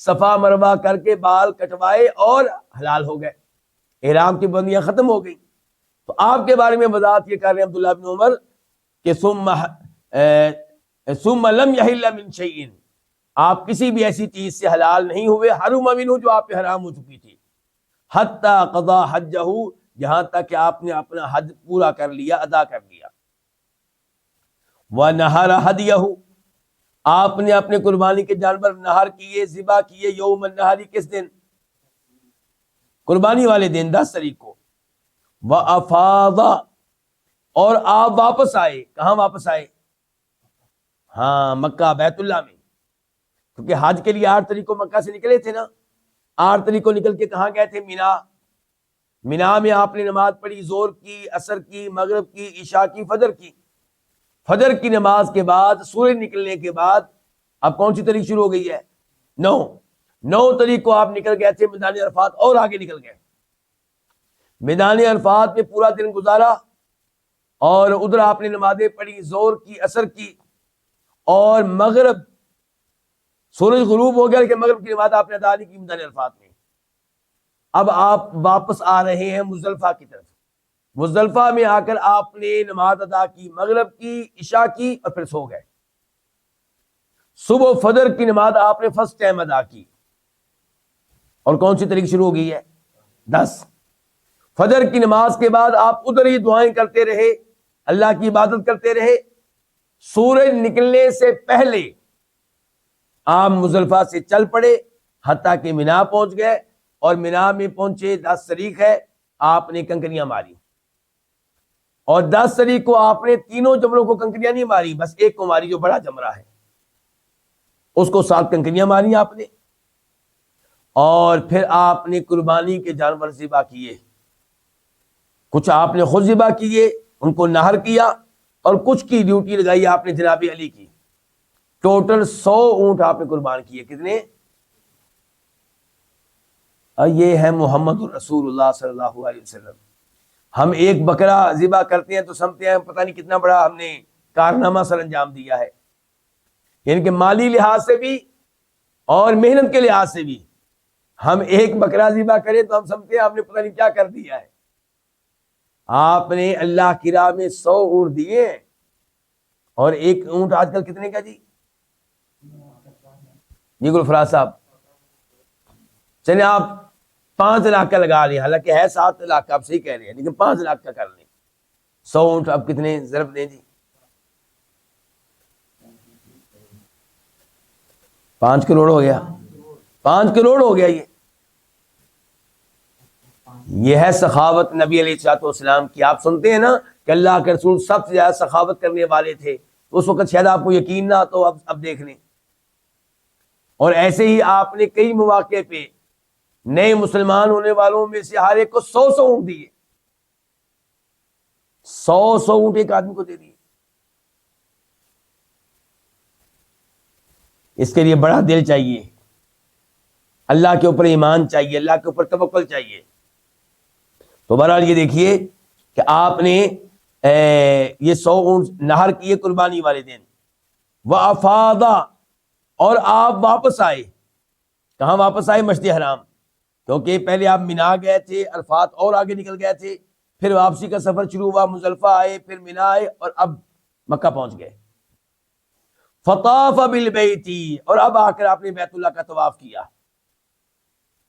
صفا مروہ کر کے بال کٹوائے اور حلال ہو گئے، احرام کی بندیاں ختم ہو گئی. تو آپ کے بارے میں وضاحت یہ کر رہے ہیں عبداللہ بن عمر کہ ثم لم يحل من شيء آپ کسی بھی ایسی چیز سے حلال نہیں ہوئے حرم منہ جو آپ پہ حرام ہو چکی تھی. حتی قضا حجہ یہاں تک کہ آپ نے اپنا حج پورا کر لیا، ادا کر لیا. وَنَحَرَ هَدْيَهُ آپ نے اپنے قربانی کے جانور نہر کیے، ذبح کیے. یوم النحر کس دن؟ قربانی والے دن 10 تاریخ کو. وَأَفَاضَ اور آپ واپس آئے. کہاں واپس آئے؟ ہاں مکہ بیت اللہ میں، کیونکہ حج کے لیے 8 تاریخ کو مکہ سے نکلے تھے نا. 8 تاریخ کو نکل کے کہاں گئے تھے؟ مینا. مینا میں آپ نے نماز پڑھی، ظہر کی، عصر کی، مغرب کی، عشاء کی، فجر کی. فجر کی نماز کے بعد سورج نکلنے کے بعد اب کون سی تاریخ شروع ہو گئی ہے؟ 9 تاریخ کو آپ نکل گئے تھے میدان عرفات اور آگے نکل گئے. میدان عرفات میں پورا دن گزارا اور ادھر آپ نے نمازیں پڑھی، ظہر کی، عصر کی اور مغرب. سورج غروب ہو گیا لیکن مغرب کی نماز آپ نے ادا نہیں کی میدان عرفات میں. اب آپ واپس آ رہے ہیں مزدلفہ کی طرف. مزدلفہ میں آ کر آپ نے نماز ادا کی، مغرب کی، عشاء کی اور پھر سو گئے. صبح فجر کی نماز آپ نے فرسٹ ٹائم ادا کی. اور کون سی تاریخ شروع ہو گئی ہے؟ 10. فجر کی نماز کے بعد آپ ادھر ہی دعائیں کرتے رہے، اللہ کی عبادت کرتے رہے. سورج نکلنے سے پہلے آپ مزدلفہ سے چل پڑے حتیٰ کہ مینا پہنچ گئے. اور مینا میں پہنچے 10 تاریخ ہے، آپ نے کنکریاں ماری. اور 10 تاریخ کو آپ نے تینوں جمروں کو کنکریاں نہیں ماری، بس ایک کو ماری جو بڑا جمرہ ہے، اس کو 7 کنکریاں ماری آپ نے. اور پھر آپ نے قربانی کے جانور ذبح کیے. کچھ آپ نے خود ذبح کیے، ان کو نہر کیا، اور کچھ کی ڈیوٹی لگائی آپ نے جناب علی کی. ٹوٹل 100 اونٹ آپ نے قربان کیے. کتنے؟ یہ ہے محمد رسول اللہ صلی اللہ علیہ وسلم. ہم ایک بکرا ذبح کرتے ہیں تو سمجھتے ہیں پتہ نہیں کتنا بڑا ہم نے کارنامہ سر انجام دیا ہے. یعنی کہ مالی لحاظ سے بھی اور محنت کے لحاظ سے بھی ہم ایک بکرا ذبح کریں تو ہم سمجھتے ہیں ہم نے پتہ نہیں کیا کر دیا ہے. آپ نے اللہ کی راہ میں 100 اونٹ دیے ہیں، اور ایک اونٹ آج کل کتنے کا جی؟ جی گلفراز صاحب، چلے آپ 5 لاکھ کا لگا لیں، حالانکہ ہے 7 لاکھ کا، آپ صحیح کہہ رہے ہیں، لیکن 5 لاکھ کا کر لیں۔ 100 اونٹ اب کتنے ضرب دیں جی؟ 5 کروڑ ہو گیا، 5 کروڑ ہو گیا۔ یہ ہے سخاوت نبی علیہ الصلوۃ والسلام کی۔ آپ سنتے ہیں نا کہ اللہ کے رسول سب سے زیادہ سخاوت کرنے والے تھے، اس وقت شاید آپ کو یقین نہ تو اب دیکھ لیں۔ اور ایسے ہی آپ نے کئی مواقع پہ نئے مسلمان ہونے والوں میں سے ہر ایک کو 100 اونٹ دیے، 100 اونٹ ایک آدمی کو دے دیے۔ اس کے لیے بڑا دل چاہیے، اللہ کے اوپر ایمان چاہیے، اللہ کے اوپر توکل چاہیے۔ تو بہرحال یہ دیکھیے کہ آپ نے یہ 100 اونٹ نہر کیے قربانی والے دن، وافاضا، اور آپ واپس آئے۔ کہاں واپس آئے؟ مسجد حرام، کیونکہ پہلے آپ مینا گئے تھے، عرفات اور آگے نکل گئے تھے، پھر واپسی کا سفر شروع ہوا، مزدلفہ آئے، پھر مینا آئے، اور اب مکہ پہنچ گئے۔ فطاف بالبیت، اور اب آ کر آپ نے بیت اللہ کا طواف کیا۔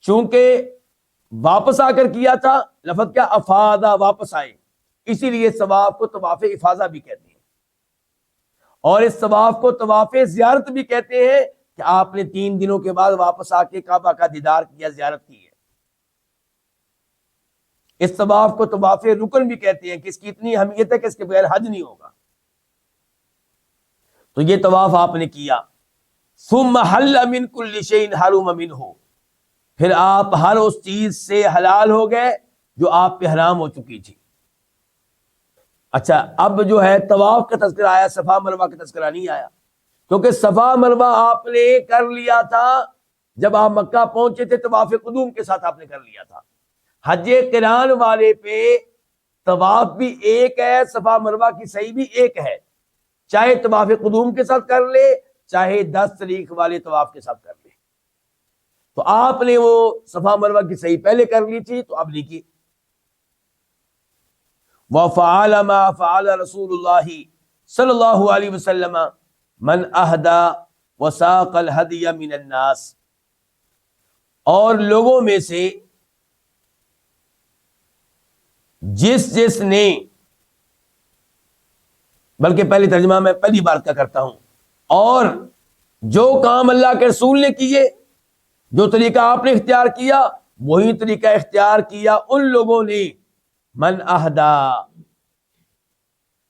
چونکہ واپس آ کر کیا تھا، لفظ کیا؟ افاضا، واپس آئے، اسی لیے اس طواف کو طواف افاضہ بھی کہتے ہیں، اور اس طواف کو طواف زیارت بھی کہتے ہیں کہ آپ نے 3 دنوں کے بعد واپس آ کے کعبہ کا دیدار کیا، زیارت کی ہے۔ اس طواف کو طواف رکن بھی کہتے ہیں کہ اس کی اتنی اہمیت ہے کہ اس کے بغیر حج نہیں ہوگا۔ تو یہ طواف آپ نے کیا۔ ثم حل من كل شيء حرم منه، پھر آپ ہر اس چیز سے حلال ہو گئے جو آپ پہ حرام ہو چکی تھی۔ اچھا، اب جو ہے طواف کا تذکرہ آیا، صفا مروہ کا تذکرہ نہیں آیا، کیونکہ صفا مروہ آپ نے کر لیا تھا جب آپ مکہ پہنچے تھے، طواف قدوم کے ساتھ آپ نے کر لیا تھا۔ حج قران والے پہ طواف بھی ایک ہے، صفا مروہ کی صحیح بھی ایک ہے، چاہے طواف قدوم کے ساتھ کر لے، چاہے 10 طریق والے طواف کے ساتھ کر لے۔ تو آپ نے وہ صفا مروہ کی صحیح پہلے کر لی تھی، تو اب نہیں کی۔ وَفَعَلَ مَا فَعَلَ رسول اللہ صلی اللہ علیہ وسلم من اہدى وساق الہدی من الناس، اور لوگوں میں سے جس نے، بلکہ پہلی ترجمہ میں پہلی بار کا کرتا ہوں، اور جو کام اللہ کے رسول نے کیے، جو طریقہ آپ نے اختیار کیا، وہی طریقہ اختیار کیا ان لوگوں نے، من اہدا،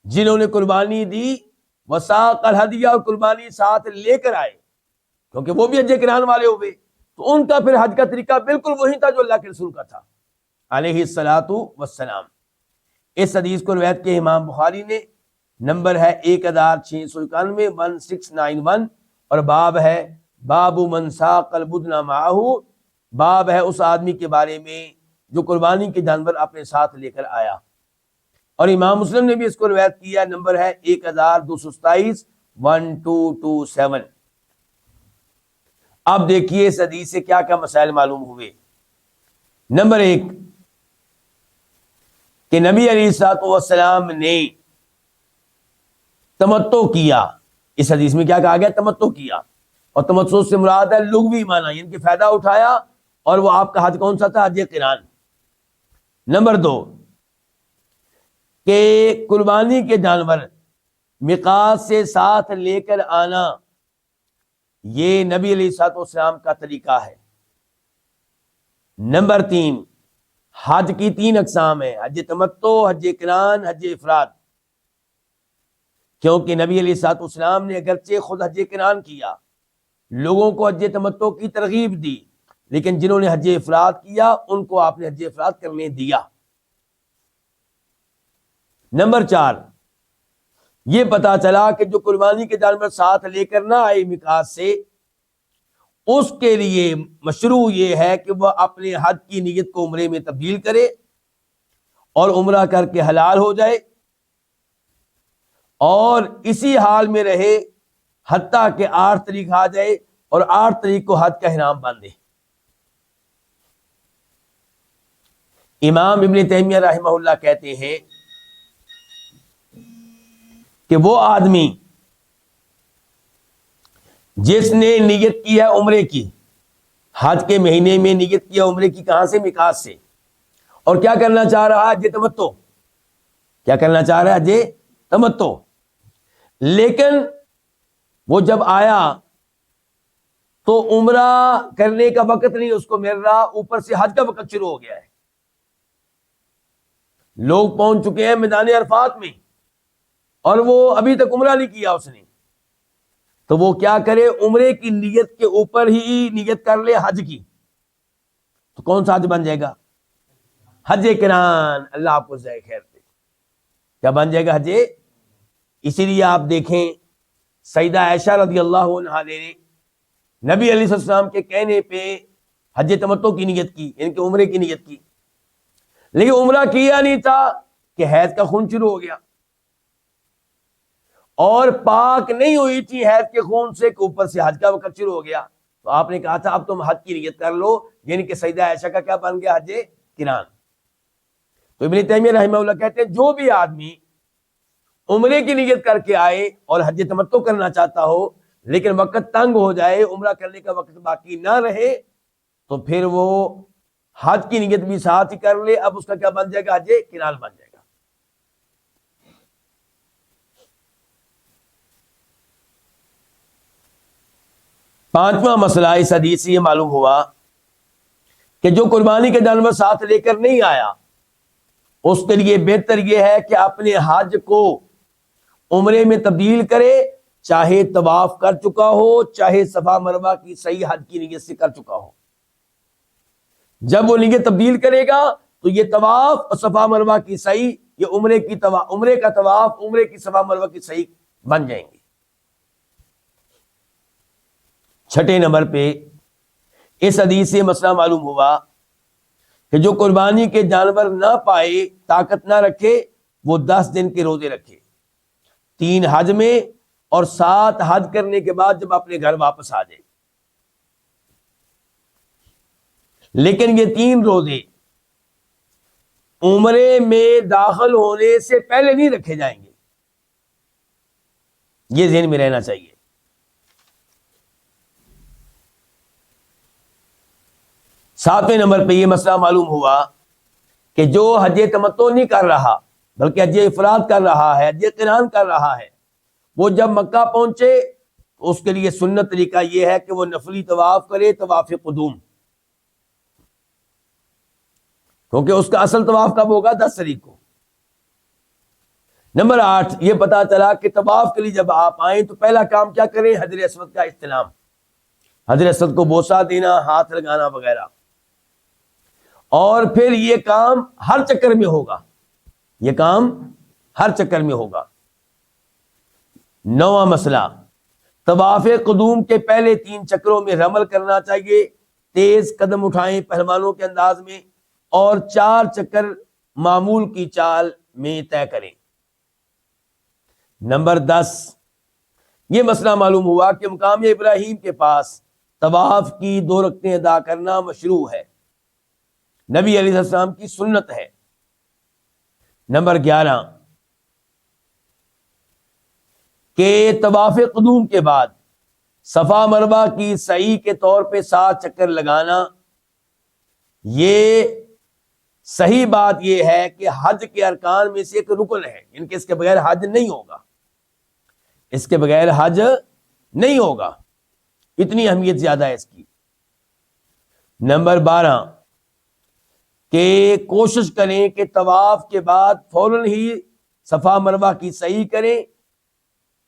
جنہوں نے قربانی دی، وساق الہدیہ، اور قربانی ساتھ لے کر آئے، کیونکہ وہ بھی حج قران والے ہوئے، تو ان کا پھر حج کا طریقہ بالکل وہی تھا جو اللہ کے رسول کا تھا علیہ الصلاۃ والسلام۔ اس حدیث کو روایت کے امام بخاری نے، نمبر ہے 1691 1691، اور باب ہے باب من ساق البدن معہ، باب ہے اس آدمی کے بارے میں جو قربانی کے جانور اپنے ساتھ لے کر آیا۔ اور امام مسلم نے بھی اس کو روایت کیا، نمبر ہے 1227 1227۔ اب دیکھیے اس حدیث سے کیا کیا مسائل معلوم ہوئے۔ نمبر 1 کہ نبی علیہ الصلوۃ والسلام نے تمتع کیا۔ اس حدیث میں کیا کہا گیا؟ تمتع کیا، اور تمتع سے مراد ہے لغوی معنی، یعنی کہ فائدہ اٹھایا، اور وہ آپ کا حج کون سا تھا؟ حج قران۔ نمبر 2 کہ قربانی کے جانور میقات سے ساتھ لے کر آنا، یہ نبی علیہ الصلوۃ والسلام کا طریقہ ہے۔ نمبر 3 حج کی 3 اقسام ہیں، حج تمتع، حج قران، حج افراد، کیونکہ نبی علیہ الصلوۃ والسلام نے اگرچہ خود حج قران کیا، لوگوں کو حج تمتع کی ترغیب دی، لیکن جنہوں نے حج افراد کیا ان کو آپ نے حج افراد کرنے دیا۔ نمبر 4 یہ پتا چلا کہ جو قربانی کے جانور ساتھ لے کر نہ آئے میقات سے، اس کے لیے مشروع یہ ہے کہ وہ اپنے حج کی نیت کو عمرے میں تبدیل کرے اور عمرہ کر کے حلال ہو جائے، اور اسی حال میں رہے حتیٰ کہ 8 تاریخ آ جائے اور 8 تاریخ کو حج کا احرام باندھے۔ امام ابن تیمیہ رحمہ اللہ کہتے ہیں کہ وہ آدمی جس نے نیت کیا عمرے کی، حج کے مہینے میں نیت کیا عمرے کی، کہاں سے؟ میقات سے، اور کیا کرنا چاہ رہا ہے؟ حج تمتع. کیا کرنا چاہ رہا ہے؟ حج تمتع. لیکن وہ جب آیا تو عمرہ کرنے کا وقت نہیں اس کو مل رہا، اوپر سے حج کا وقت شروع ہو گیا ہے. لوگ پہنچ چکے ہیں میدان عرفات میں اور وہ ابھی تک عمرہ نہیں کیا اس نے. تو وہ کیا کرے؟ عمرے کی نیت کے اوپر ہی نیت کر لے حج کی. تو کون سا حج بن جائے گا؟ حج قران. اللہ آپ کو جزائے خیر دے. کیا بن جائے گا؟ حج. اسی لیے آپ دیکھیں سیدہ عائشہ رضی اللہ عنہا نے نبی علیہ السلام کے کہنے پہ حج تمتع کی نیت کی، یعنی کہ عمرے کی نیت کی، لیکن عمرہ کیا نہیں تھا کہ حیض کا خون شروع ہو گیا اور پاک نہیں ہوئی تھی حیض کے خون سے کہ اوپر سے حج کا وقت شروع ہو گیا. تو آپ نے کہا تھا اب تم حج کی نیت کر لو، یعنی کہ سیدہ عائشہ کا کیا بن گیا؟ حج قران. تو ابن تیمیہ رحمہ اللہ کہتے ہیں جو بھی آدمی عمرے کی نیت کر کے آئے اور حج تمتع کرنا چاہتا ہو لیکن وقت تنگ ہو جائے، عمرہ کرنے کا وقت باقی نہ رہے، تو پھر وہ حج کی نیت بھی ساتھ ہی کر لے. اب اس کا کیا بن جائے گا؟ حج قران بن جائے گا. پانچواں مسئلہ اس حدیث سے یہ معلوم ہوا کہ جو قربانی کے جانور ساتھ لے کر نہیں آیا اس کے لیے بہتر یہ ہے کہ اپنے حج کو عمرے میں تبدیل کرے، چاہے طواف کر چکا ہو، چاہے صفا مروہ کی صحیح حج کی نیت سے کر چکا ہو. جب وہ نیت تبدیل کرے گا تو یہ طواف اور صفا مروہ کی صحیح، یہ عمرے کا طواف، عمرے کی صفا مروہ کی صحیح بن جائیں گے. چھٹے نمبر پہ اس حدیث سے مسئلہ معلوم ہوا کہ جو قربانی کے جانور نہ پائے، طاقت نہ رکھے، وہ 10 دن کے روزے رکھے، 3 حج میں اور 7 حج کرنے کے بعد جب اپنے گھر واپس آ جائے. لیکن یہ 3 روزے عمرے میں داخل ہونے سے پہلے نہیں رکھے جائیں گے، یہ ذہن میں رہنا چاہیے. ساتویں نمبر پہ یہ مسئلہ معلوم ہوا کہ جو حج تمتع نہیں کر رہا بلکہ حج افراد کر رہا ہے، حج قران کر رہا ہے، وہ جب مکہ پہنچے تو اس کے لیے سنت طریقہ یہ ہے کہ وہ نفلی طواف کرے، طواف قدوم، کیونکہ اس کا اصل طواف کب ہوگا؟ 10 تاریخ کو. نمبر 8 یہ پتا چلا کہ طواف کے لیے جب آپ آئیں تو پہلا کام کیا کریں؟ حجر اسود کا استلام، حجر اسود کو بوسہ دینا، ہاتھ لگانا وغیرہ. اور پھر یہ کام ہر چکر میں ہوگا، یہ کام ہر چکر میں ہوگا. 9واں مسئلہ طواف قدوم کے پہلے 3 چکروں میں رمل کرنا چاہیے، تیز قدم اٹھائیں پہلوانوں کے انداز میں، اور 4 چکر معمول کی چال میں طے کریں. نمبر 10 یہ مسئلہ معلوم ہوا کہ مقام ابراہیم کے پاس طواف کی 2 رکعتیں ادا کرنا مشروع ہے، نبی علیہ السلام کی سنت ہے. نمبر 11 کہ طواف قدوم کے بعد صفا مروہ کی سعی کے طور پہ 7 چکر لگانا، یہ صحیح بات یہ ہے کہ حج کے ارکان میں سے ایک رکن ہے، ان کے اس کے بغیر حج نہیں ہوگا، اس کے بغیر حج نہیں ہوگا، اتنی اہمیت زیادہ ہے اس کی. نمبر 12 کہ کوشش کریں کہ طواف کے بعد فوراً ہی صفا مروہ کی سعی کریں،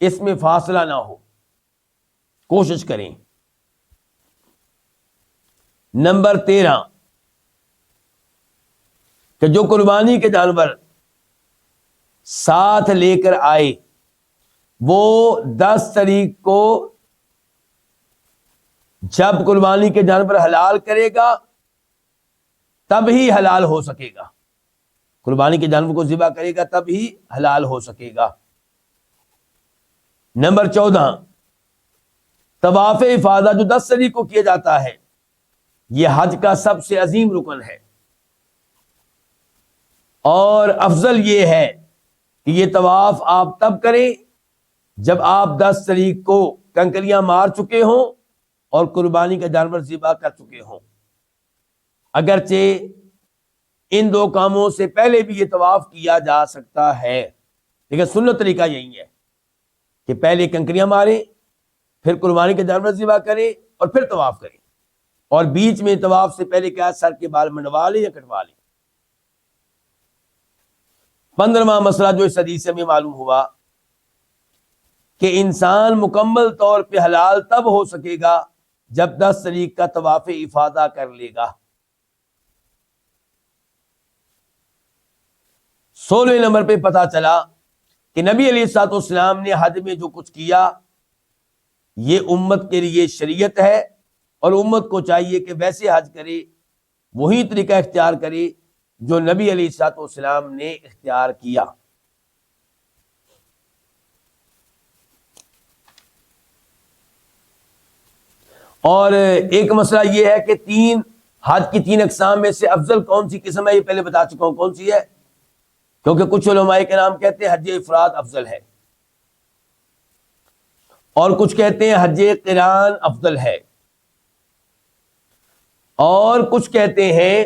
اس میں فاصلہ نہ ہو، کوشش کریں. نمبر 13 کہ جو قربانی کے جانور ساتھ لے کر آئے وہ 10 تاریخ کو جب قربانی کے جانور حلال کرے گا تب ہی حلال ہو سکے گا، قربانی کے جانور کو ذبح کرے گا تب ہی حلال ہو سکے گا. نمبر 14 طواف افاضہ جو 10 تاریخ کو کیا جاتا ہے یہ حج کا سب سے عظیم رکن ہے، اور افضل یہ ہے کہ یہ طواف آپ تب کریں جب آپ 10 تاریخ کو کنکریاں مار چکے ہوں اور قربانی کا جانور ذبح کر چکے ہوں۔ اگرچہ ان 2 کاموں سے پہلے بھی یہ طواف کیا جا سکتا ہے، لیکن سنت طریقہ یہی ہے کہ پہلے کنکریاں ماریں، پھر قربانی کا جانور ذبح کریں اور پھر طواف کریں، اور بیچ میں طواف سے پہلے کیا سر کے بال منڈوا لیں یا کٹوا لیں۔ 15واں مسئلہ جو اس حدیث سے ہمیں معلوم ہوا کہ انسان مکمل طور پہ حلال تب ہو سکے گا جب 10 تاریخ کا طواف افاضہ کر لے گا۔ 16 نمبر پہ پتہ چلا کہ نبی علیہ الصلوۃ والسلام نے حج میں جو کچھ کیا یہ امت کے لیے شریعت ہے، اور امت کو چاہیے کہ ویسے حج کرے، وہی طریقہ اختیار کرے جو نبی علیہ الصلوۃ والسلام نے اختیار کیا۔ اور ایک مسئلہ یہ ہے کہ حج کی 3 اقسام میں سے افضل کون سی قسم ہے، یہ پہلے بتا چکا ہوں کون سی ہے، کیونکہ کچھ علماء کرام کہتے ہیں حج افراد افضل ہے، اور کچھ کہتے ہیں حج قران افضل ہے، اور کچھ کہتے ہیں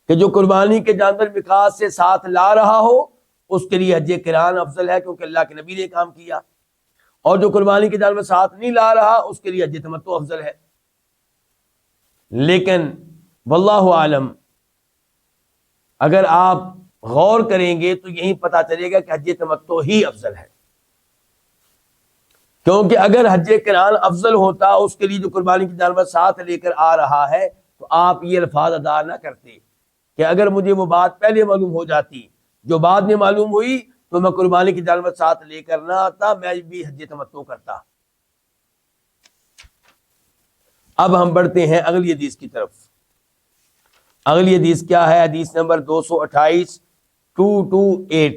کہ جو قربانی کے جانور میقات سے ساتھ لا رہا ہو اس کے لیے حج قران افضل ہے، کیونکہ اللہ کے نبی نے کام کیا، اور جو قربانی کے جانور ساتھ نہیں لا رہا اس کے لیے حج تمتع افضل ہے۔ لیکن واللہ عالم اگر آپ غور کریں گے تو یہی پتا چلے گا کہ حج تمتع ہی افضل ہے، کیونکہ اگر حج قران افضل ہوتا اس کے لیے جو قربانی کے جانور ساتھ لے کر آ رہا ہے تو آپ یہ الفاظ ادا نہ کرتے کہ اگر مجھے وہ بات پہلے معلوم ہو جاتی، جو بعد میں معلوم ہوئی تو میں قربانی کے جانور ساتھ لے کر نہ آتا، میں بھی حج تمتع کرتا۔ اب ہم بڑھتے ہیں اگلی حدیث کی طرف۔ اگلی حدیث کیا ہے؟ حدیث نمبر 228 228،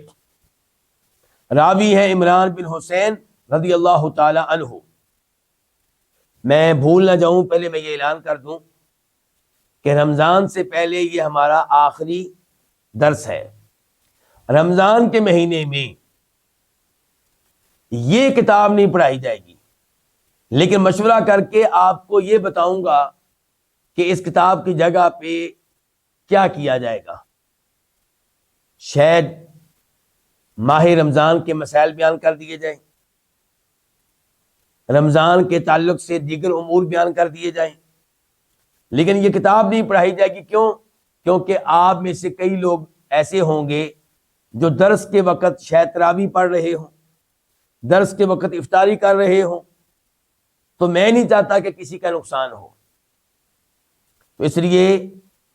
راوی ہے عمران بن حسین رضی اللہ تعالی عنہ۔ میں بھول نہ جاؤں پہلے میں یہ اعلان کر دوں کہ رمضان سے پہلے یہ ہمارا آخری درس ہے۔ رمضان کے مہینے میں یہ کتاب نہیں پڑھائی جائے گی، لیکن مشورہ کر کے آپ کو یہ بتاؤں گا کہ اس کتاب کی جگہ پہ کیا کیا جائے گا۔ شاید ماہ رمضان کے مسائل بیان کر دیے جائیں، رمضان کے تعلق سے دیگر امور بیان کر دیے جائیں، لیکن یہ کتاب نہیں پڑھائی جائے گی۔ کیوں؟ کیونکہ آپ میں سے کئی لوگ ایسے ہوں گے جو درس کے وقت شاید تراویح پڑھ رہے ہوں، درس کے وقت افطاری کر رہے ہوں، تو میں نہیں چاہتا کہ کسی کا نقصان ہو، تو اس لیے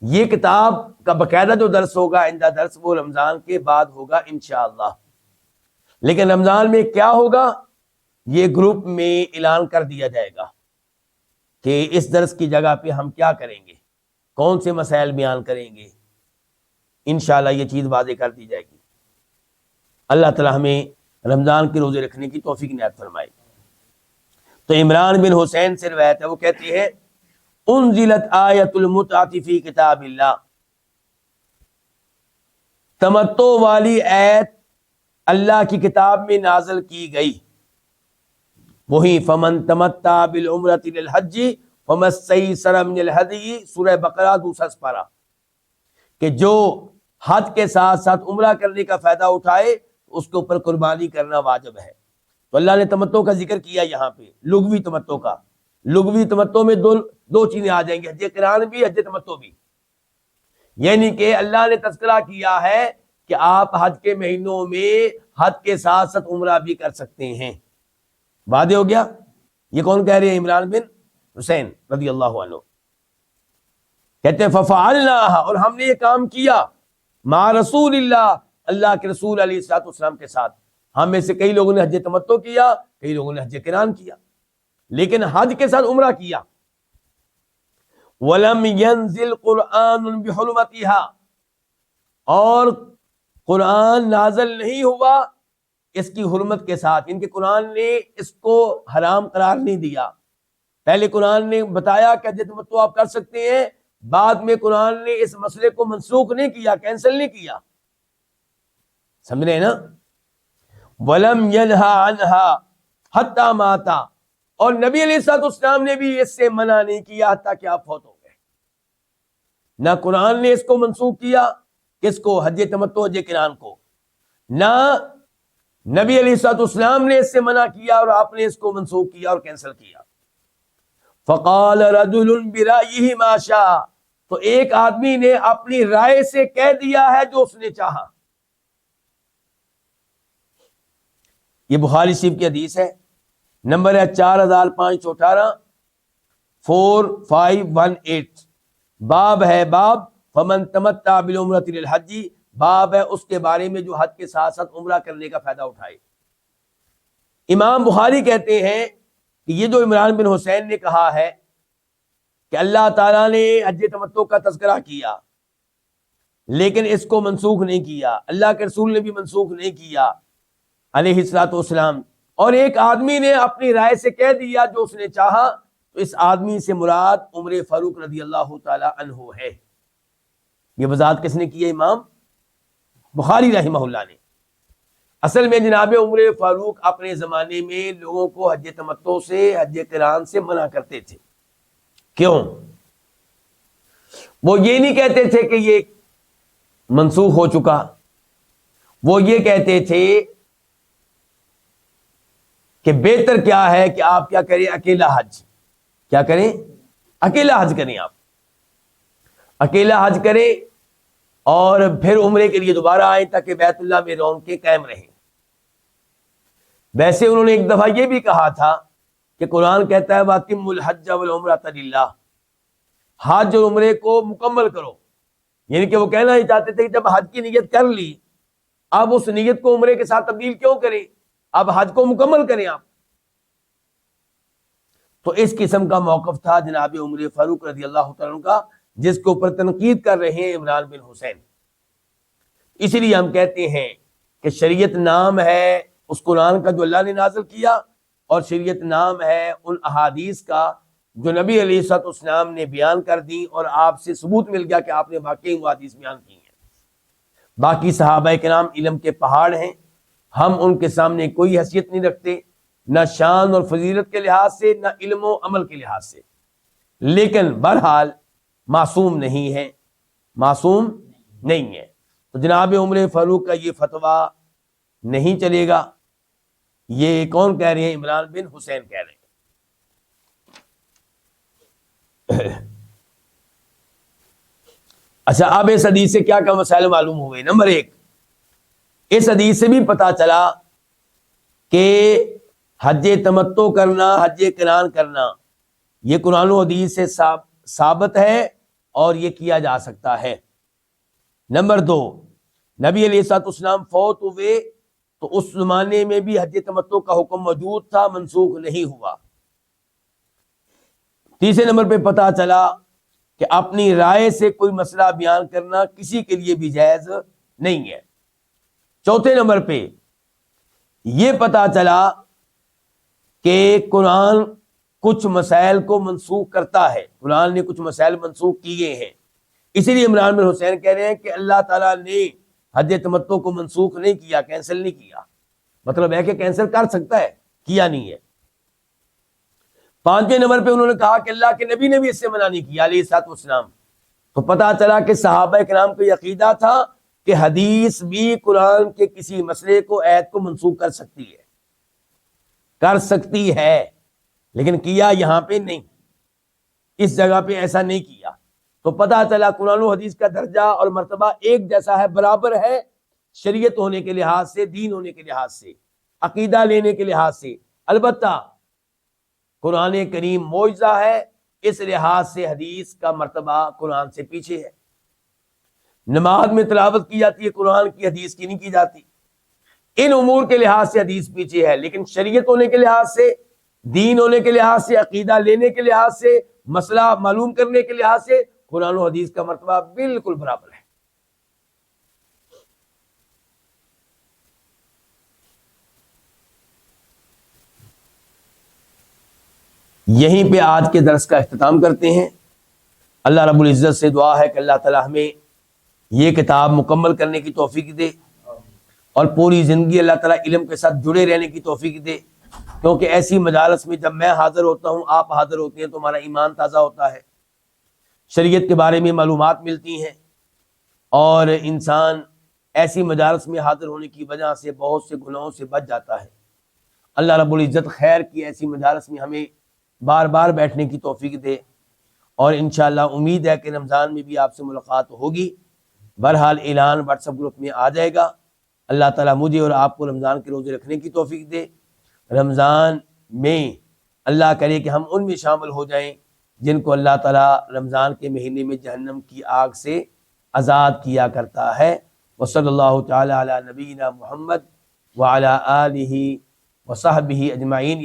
یہ کتاب کا باقاعدہ جو درس ہوگا، آئندہ درس، وہ رمضان کے بعد ہوگا انشاءاللہ۔ لیکن رمضان میں کیا ہوگا یہ گروپ میں اعلان کر دیا جائے گا کہ اس درس کی جگہ پہ ہم کیا کریں گے، کون سے مسائل بیان کریں گے، انشاءاللہ یہ چیز واضح کر دی جائے گی۔ اللہ تعالی ہمیں رمضان کے روزے رکھنے کی توفیق عنایت فرمائے۔ تو عمران بن حسین سے روایت ہے، وہ کہتے ہیں انزلت آیت المتعۃ فی کتاب اللہ، تمتع والی آیت اللہ کی کتاب میں نازل کی گئی، وہی فمن تمتع بالعمرۃ للحج فما استیسر من الہدی، سورہ بقرہ 2 سپارہ، کہ جو حج کے ساتھ ساتھ عمرہ کرنے کا فائدہ اٹھائے اس کے اوپر قربانی کرنا واجب ہے۔ تو اللہ نے تمتع کا ذکر کیا یہاں پہ، لغوی تمتع کا۔ لغوی تمتع میں دو چیزیں آ جائیں گی، حج قران بھی، حج تمتع بھی، یعنی کہ اللہ نے تذکرہ کیا ہے کہ آپ حج کے مہینوں میں حج کے ساتھ ساتھ عمرہ بھی کر سکتے ہیں۔ واضح ہو گیا؟ یہ کون کہہ رہے ہیں؟ عمران بن حسین رضی اللہ عنہ کہتے ہیں ففعلناها، اور ہم نے یہ کام کیا، مع رسول اللہ، اللہ کے رسول علیہ الصلوۃ والسلام کے ساتھ۔ ہم میں سے کئی لوگوں نے حج تمتع کیا، کئی لوگوں نے حج قران کیا، لیکن حج کے ساتھ عمرہ کیا۔ وَلَمْ يَنزِلْ قُرْآنٌ بِحُرْمَتِهَا، اور قرآن نازل نہیں ہوا اس کی حرمت کے ساتھ، ان کے قرآن نے اس کو حرام قرار نہیں دیا۔ پہلے قرآن نے بتایا کہ حج تمتع آپ کر سکتے ہیں، بعد میں قرآن نے اس مسئلے کو منسوخ نہیں کیا، کینسل نہیں کیا، سمجھ رہے ہیں نا؟ وَلَمْ يَنْهَا عَنْهَا حَتَّى مَاتَ، اور نبی علیہ الصلوۃ والسلام نے بھی اس سے منع نہیں کیا حتیٰ کہ آپ فوت ہو گئے۔ نہ قرآن نے اس کو منسوخ کیا، کس کو؟ حج تمتع، حج قران کو، نہ نبی علیہ الصلوۃ والسلام نے اس سے منع کیا اور آپ نے اس کو منسوخ کیا اور کینسل کیا۔ فقال رجل برأیہ ما شاء، تو ایک آدمی نے اپنی رائے سے کہہ دیا ہے جو اس نے چاہا۔ یہ بخاری شریف کی حدیث ہے، نمبر ہے 4518، 4518، باب ہے باب فمن تمتع بالعمرۃ للحج، باب ہے اس کے بارے میں جو حج کے ساتھ ساتھ عمرہ کرنے کا فائدہ اٹھائے۔ امام بخاری کہتے ہیں کہ یہ جو عمران بن حسین نے کہا ہے کہ اللہ تعالیٰ نے حج تمتع کا تذکرہ کیا لیکن اس کو منسوخ نہیں کیا، اللہ کے رسول نے بھی منسوخ نہیں کیا علیہ الصلوۃ والسلام، اور ایک آدمی نے اپنی رائے سے کہہ دیا جو اس نے چاہا، تو اس آدمی سے مراد عمر فاروق رضی اللہ تعالی عنہ ہے۔ یہ وضاحت کس نے کی ہے؟ امام بخاری رحمہ اللہ نے۔ اصل میں جناب عمر فاروق اپنے زمانے میں لوگوں کو حج تمتع سے، حج قران سے منع کرتے تھے۔ کیوں؟ وہ یہ نہیں کہتے تھے کہ یہ منسوخ ہو چکا، وہ یہ کہتے تھے کہ بہتر کیا ہے کہ آپ کیا کریں، اکیلا حج، کیا کریں؟ اکیلا حج کریں، آپ اکیلا حج کریں اور پھر عمرے کے لیے دوبارہ آئیں تاکہ بیت اللہ میں رونقیں قائم رہیں۔ ویسے انہوں نے ایک دفعہ یہ بھی کہا تھا کہ قرآن کہتا ہے وَأَتِمُّوا الْحَجَّ وَالْعُمْرَةَ لِلَّهِ، حج اور عمرے کو مکمل کرو، یعنی کہ وہ کہنا ہی چاہتے تھے کہ جب حج کی نیت کر لی، اب اس نیت کو عمرے کے ساتھ تبدیل کیوں کریں، اب حج کو مکمل کریں آپ۔ تو اس قسم کا موقف تھا جناب عمر فاروق رضی اللہ تعالیٰ عنہ کا، جس کے اوپر تنقید کر رہے ہیں عمران بن حسین۔ اسی لیے ہم کہتے ہیں کہ شریعت نام ہے اس قرآن کا جو اللہ نے نازل کیا، اور شریعت نام ہے ان احادیث کا جو نبی علیہ الصلوۃ والسلام نے بیان کر دی اور آپ سے ثبوت مل گیا کہ آپ نے واقعی وہ حدیث بیان کی ہیں۔ باقی صحابہ کرام علم کے پہاڑ ہیں، ہم ان کے سامنے کوئی حیثیت نہیں رکھتے، نہ شان اور فضیلت کے لحاظ سے، نہ علم و عمل کے لحاظ سے، لیکن بہرحال معصوم نہیں ہے، معصوم نہیں ہے۔ تو جناب عمر فاروق کا یہ فتویٰ نہیں چلے گا، یہ کون کہہ رہے ہیں؟ عمران بن حسین کہہ رہے ہیں۔ اچھا، اب اس حدیث سے کیا کیا مسائل معلوم ہوئے؟ نمبر 1، اس حدیث سے بھی پتا چلا کہ حج تمتع کرنا، حج قران کرنا، یہ قرآن و حدیث سے ثابت ہے اور یہ کیا جا سکتا ہے۔ نمبر 2، نبی علیہ الصلوۃ والسلام فوت ہوئے تو اس زمانے میں بھی حج تمتع کا حکم موجود تھا، منسوخ نہیں ہوا۔ تیسرے نمبر پہ پتا چلا کہ اپنی رائے سے کوئی مسئلہ بیان کرنا کسی کے لیے بھی جائز نہیں ہے۔ چوتھے نمبر پہ یہ پتا چلا کہ قرآن کچھ مسائل کو منسوخ کرتا ہے، قرآن نے کچھ مسائل منسوخ کیے ہیں، اسی لیے عمران بن حسین کہہ رہے ہیں کہ اللہ تعالیٰ نے حج تمتع کو منسوخ نہیں کیا، کینسل نہیں کیا، مطلب ہے کہ کینسل کر سکتا ہے، کیا نہیں ہے۔ پانچویں نمبر پہ انہوں نے کہا کہ اللہ کے نبی نے بھی اس سے منع نہیں کیا علیہ الصلوۃ والسلام، تو پتا چلا کہ صحابہ کرام کو یہ عقیدہ تھا کہ حدیث بھی قرآن کے کسی مسئلے کو، آیت کو منسوخ کر سکتی ہے، کر سکتی ہے، لیکن کیا یہاں پہ نہیں، اس جگہ پہ ایسا نہیں کیا۔ تو پتا چلا قرآن و حدیث کا درجہ اور مرتبہ ایک جیسا ہے، برابر ہے، شریعت ہونے کے لحاظ سے، دین ہونے کے لحاظ سے، عقیدہ لینے کے لحاظ سے۔ البتہ قرآن کریم معجزہ ہے، اس لحاظ سے حدیث کا مرتبہ قرآن سے پیچھے ہے۔ نماز میں تلاوت کی جاتی ہے قرآن کی، حدیث کی نہیں کی جاتی۔ ان امور کے لحاظ سے حدیث پیچھے ہے، لیکن شریعت ہونے کے لحاظ سے، دین ہونے کے لحاظ سے، عقیدہ لینے کے لحاظ سے، مسئلہ معلوم کرنے کے لحاظ سے قرآن و حدیث کا مرتبہ بالکل برابر ہے۔ یہیں پہ آج کے درس کا اختتام کرتے ہیں۔ اللہ رب العزت سے دعا ہے کہ اللہ تعالی ہمیں یہ کتاب مکمل کرنے کی توفیق دے، اور پوری زندگی اللہ تعالیٰ علم کے ساتھ جڑے رہنے کی توفیق دے، کیونکہ ایسی مجالس میں جب میں حاضر ہوتا ہوں، آپ حاضر ہوتے ہیں، تو ہمارا ایمان تازہ ہوتا ہے، شریعت کے بارے میں معلومات ملتی ہیں، اور انسان ایسی مجالس میں حاضر ہونے کی وجہ سے بہت سے گناہوں سے بچ جاتا ہے۔ اللہ رب العزت خیر کی ایسی مجالس میں ہمیں بار بار بیٹھنے کی توفیق دے، اور انشاءاللہ امید ہے کہ رمضان میں بھی آپ سے ملاقات ہوگی۔ بہرحال اعلان واٹس ایپ گروپ میں آ جائے گا۔ اللہ تعالیٰ مجھے اور آپ کو رمضان کے روزے رکھنے کی توفیق دے۔ رمضان میں اللہ کرے کہ ہم ان میں شامل ہو جائیں جن کو اللہ تعالیٰ رمضان کے مہینے میں جہنم کی آگ سے آزاد کیا کرتا ہے۔ وصلی اللہ تعالیٰ علی نبینا محمد وعلی آلہ وصحبہ اجمعین۔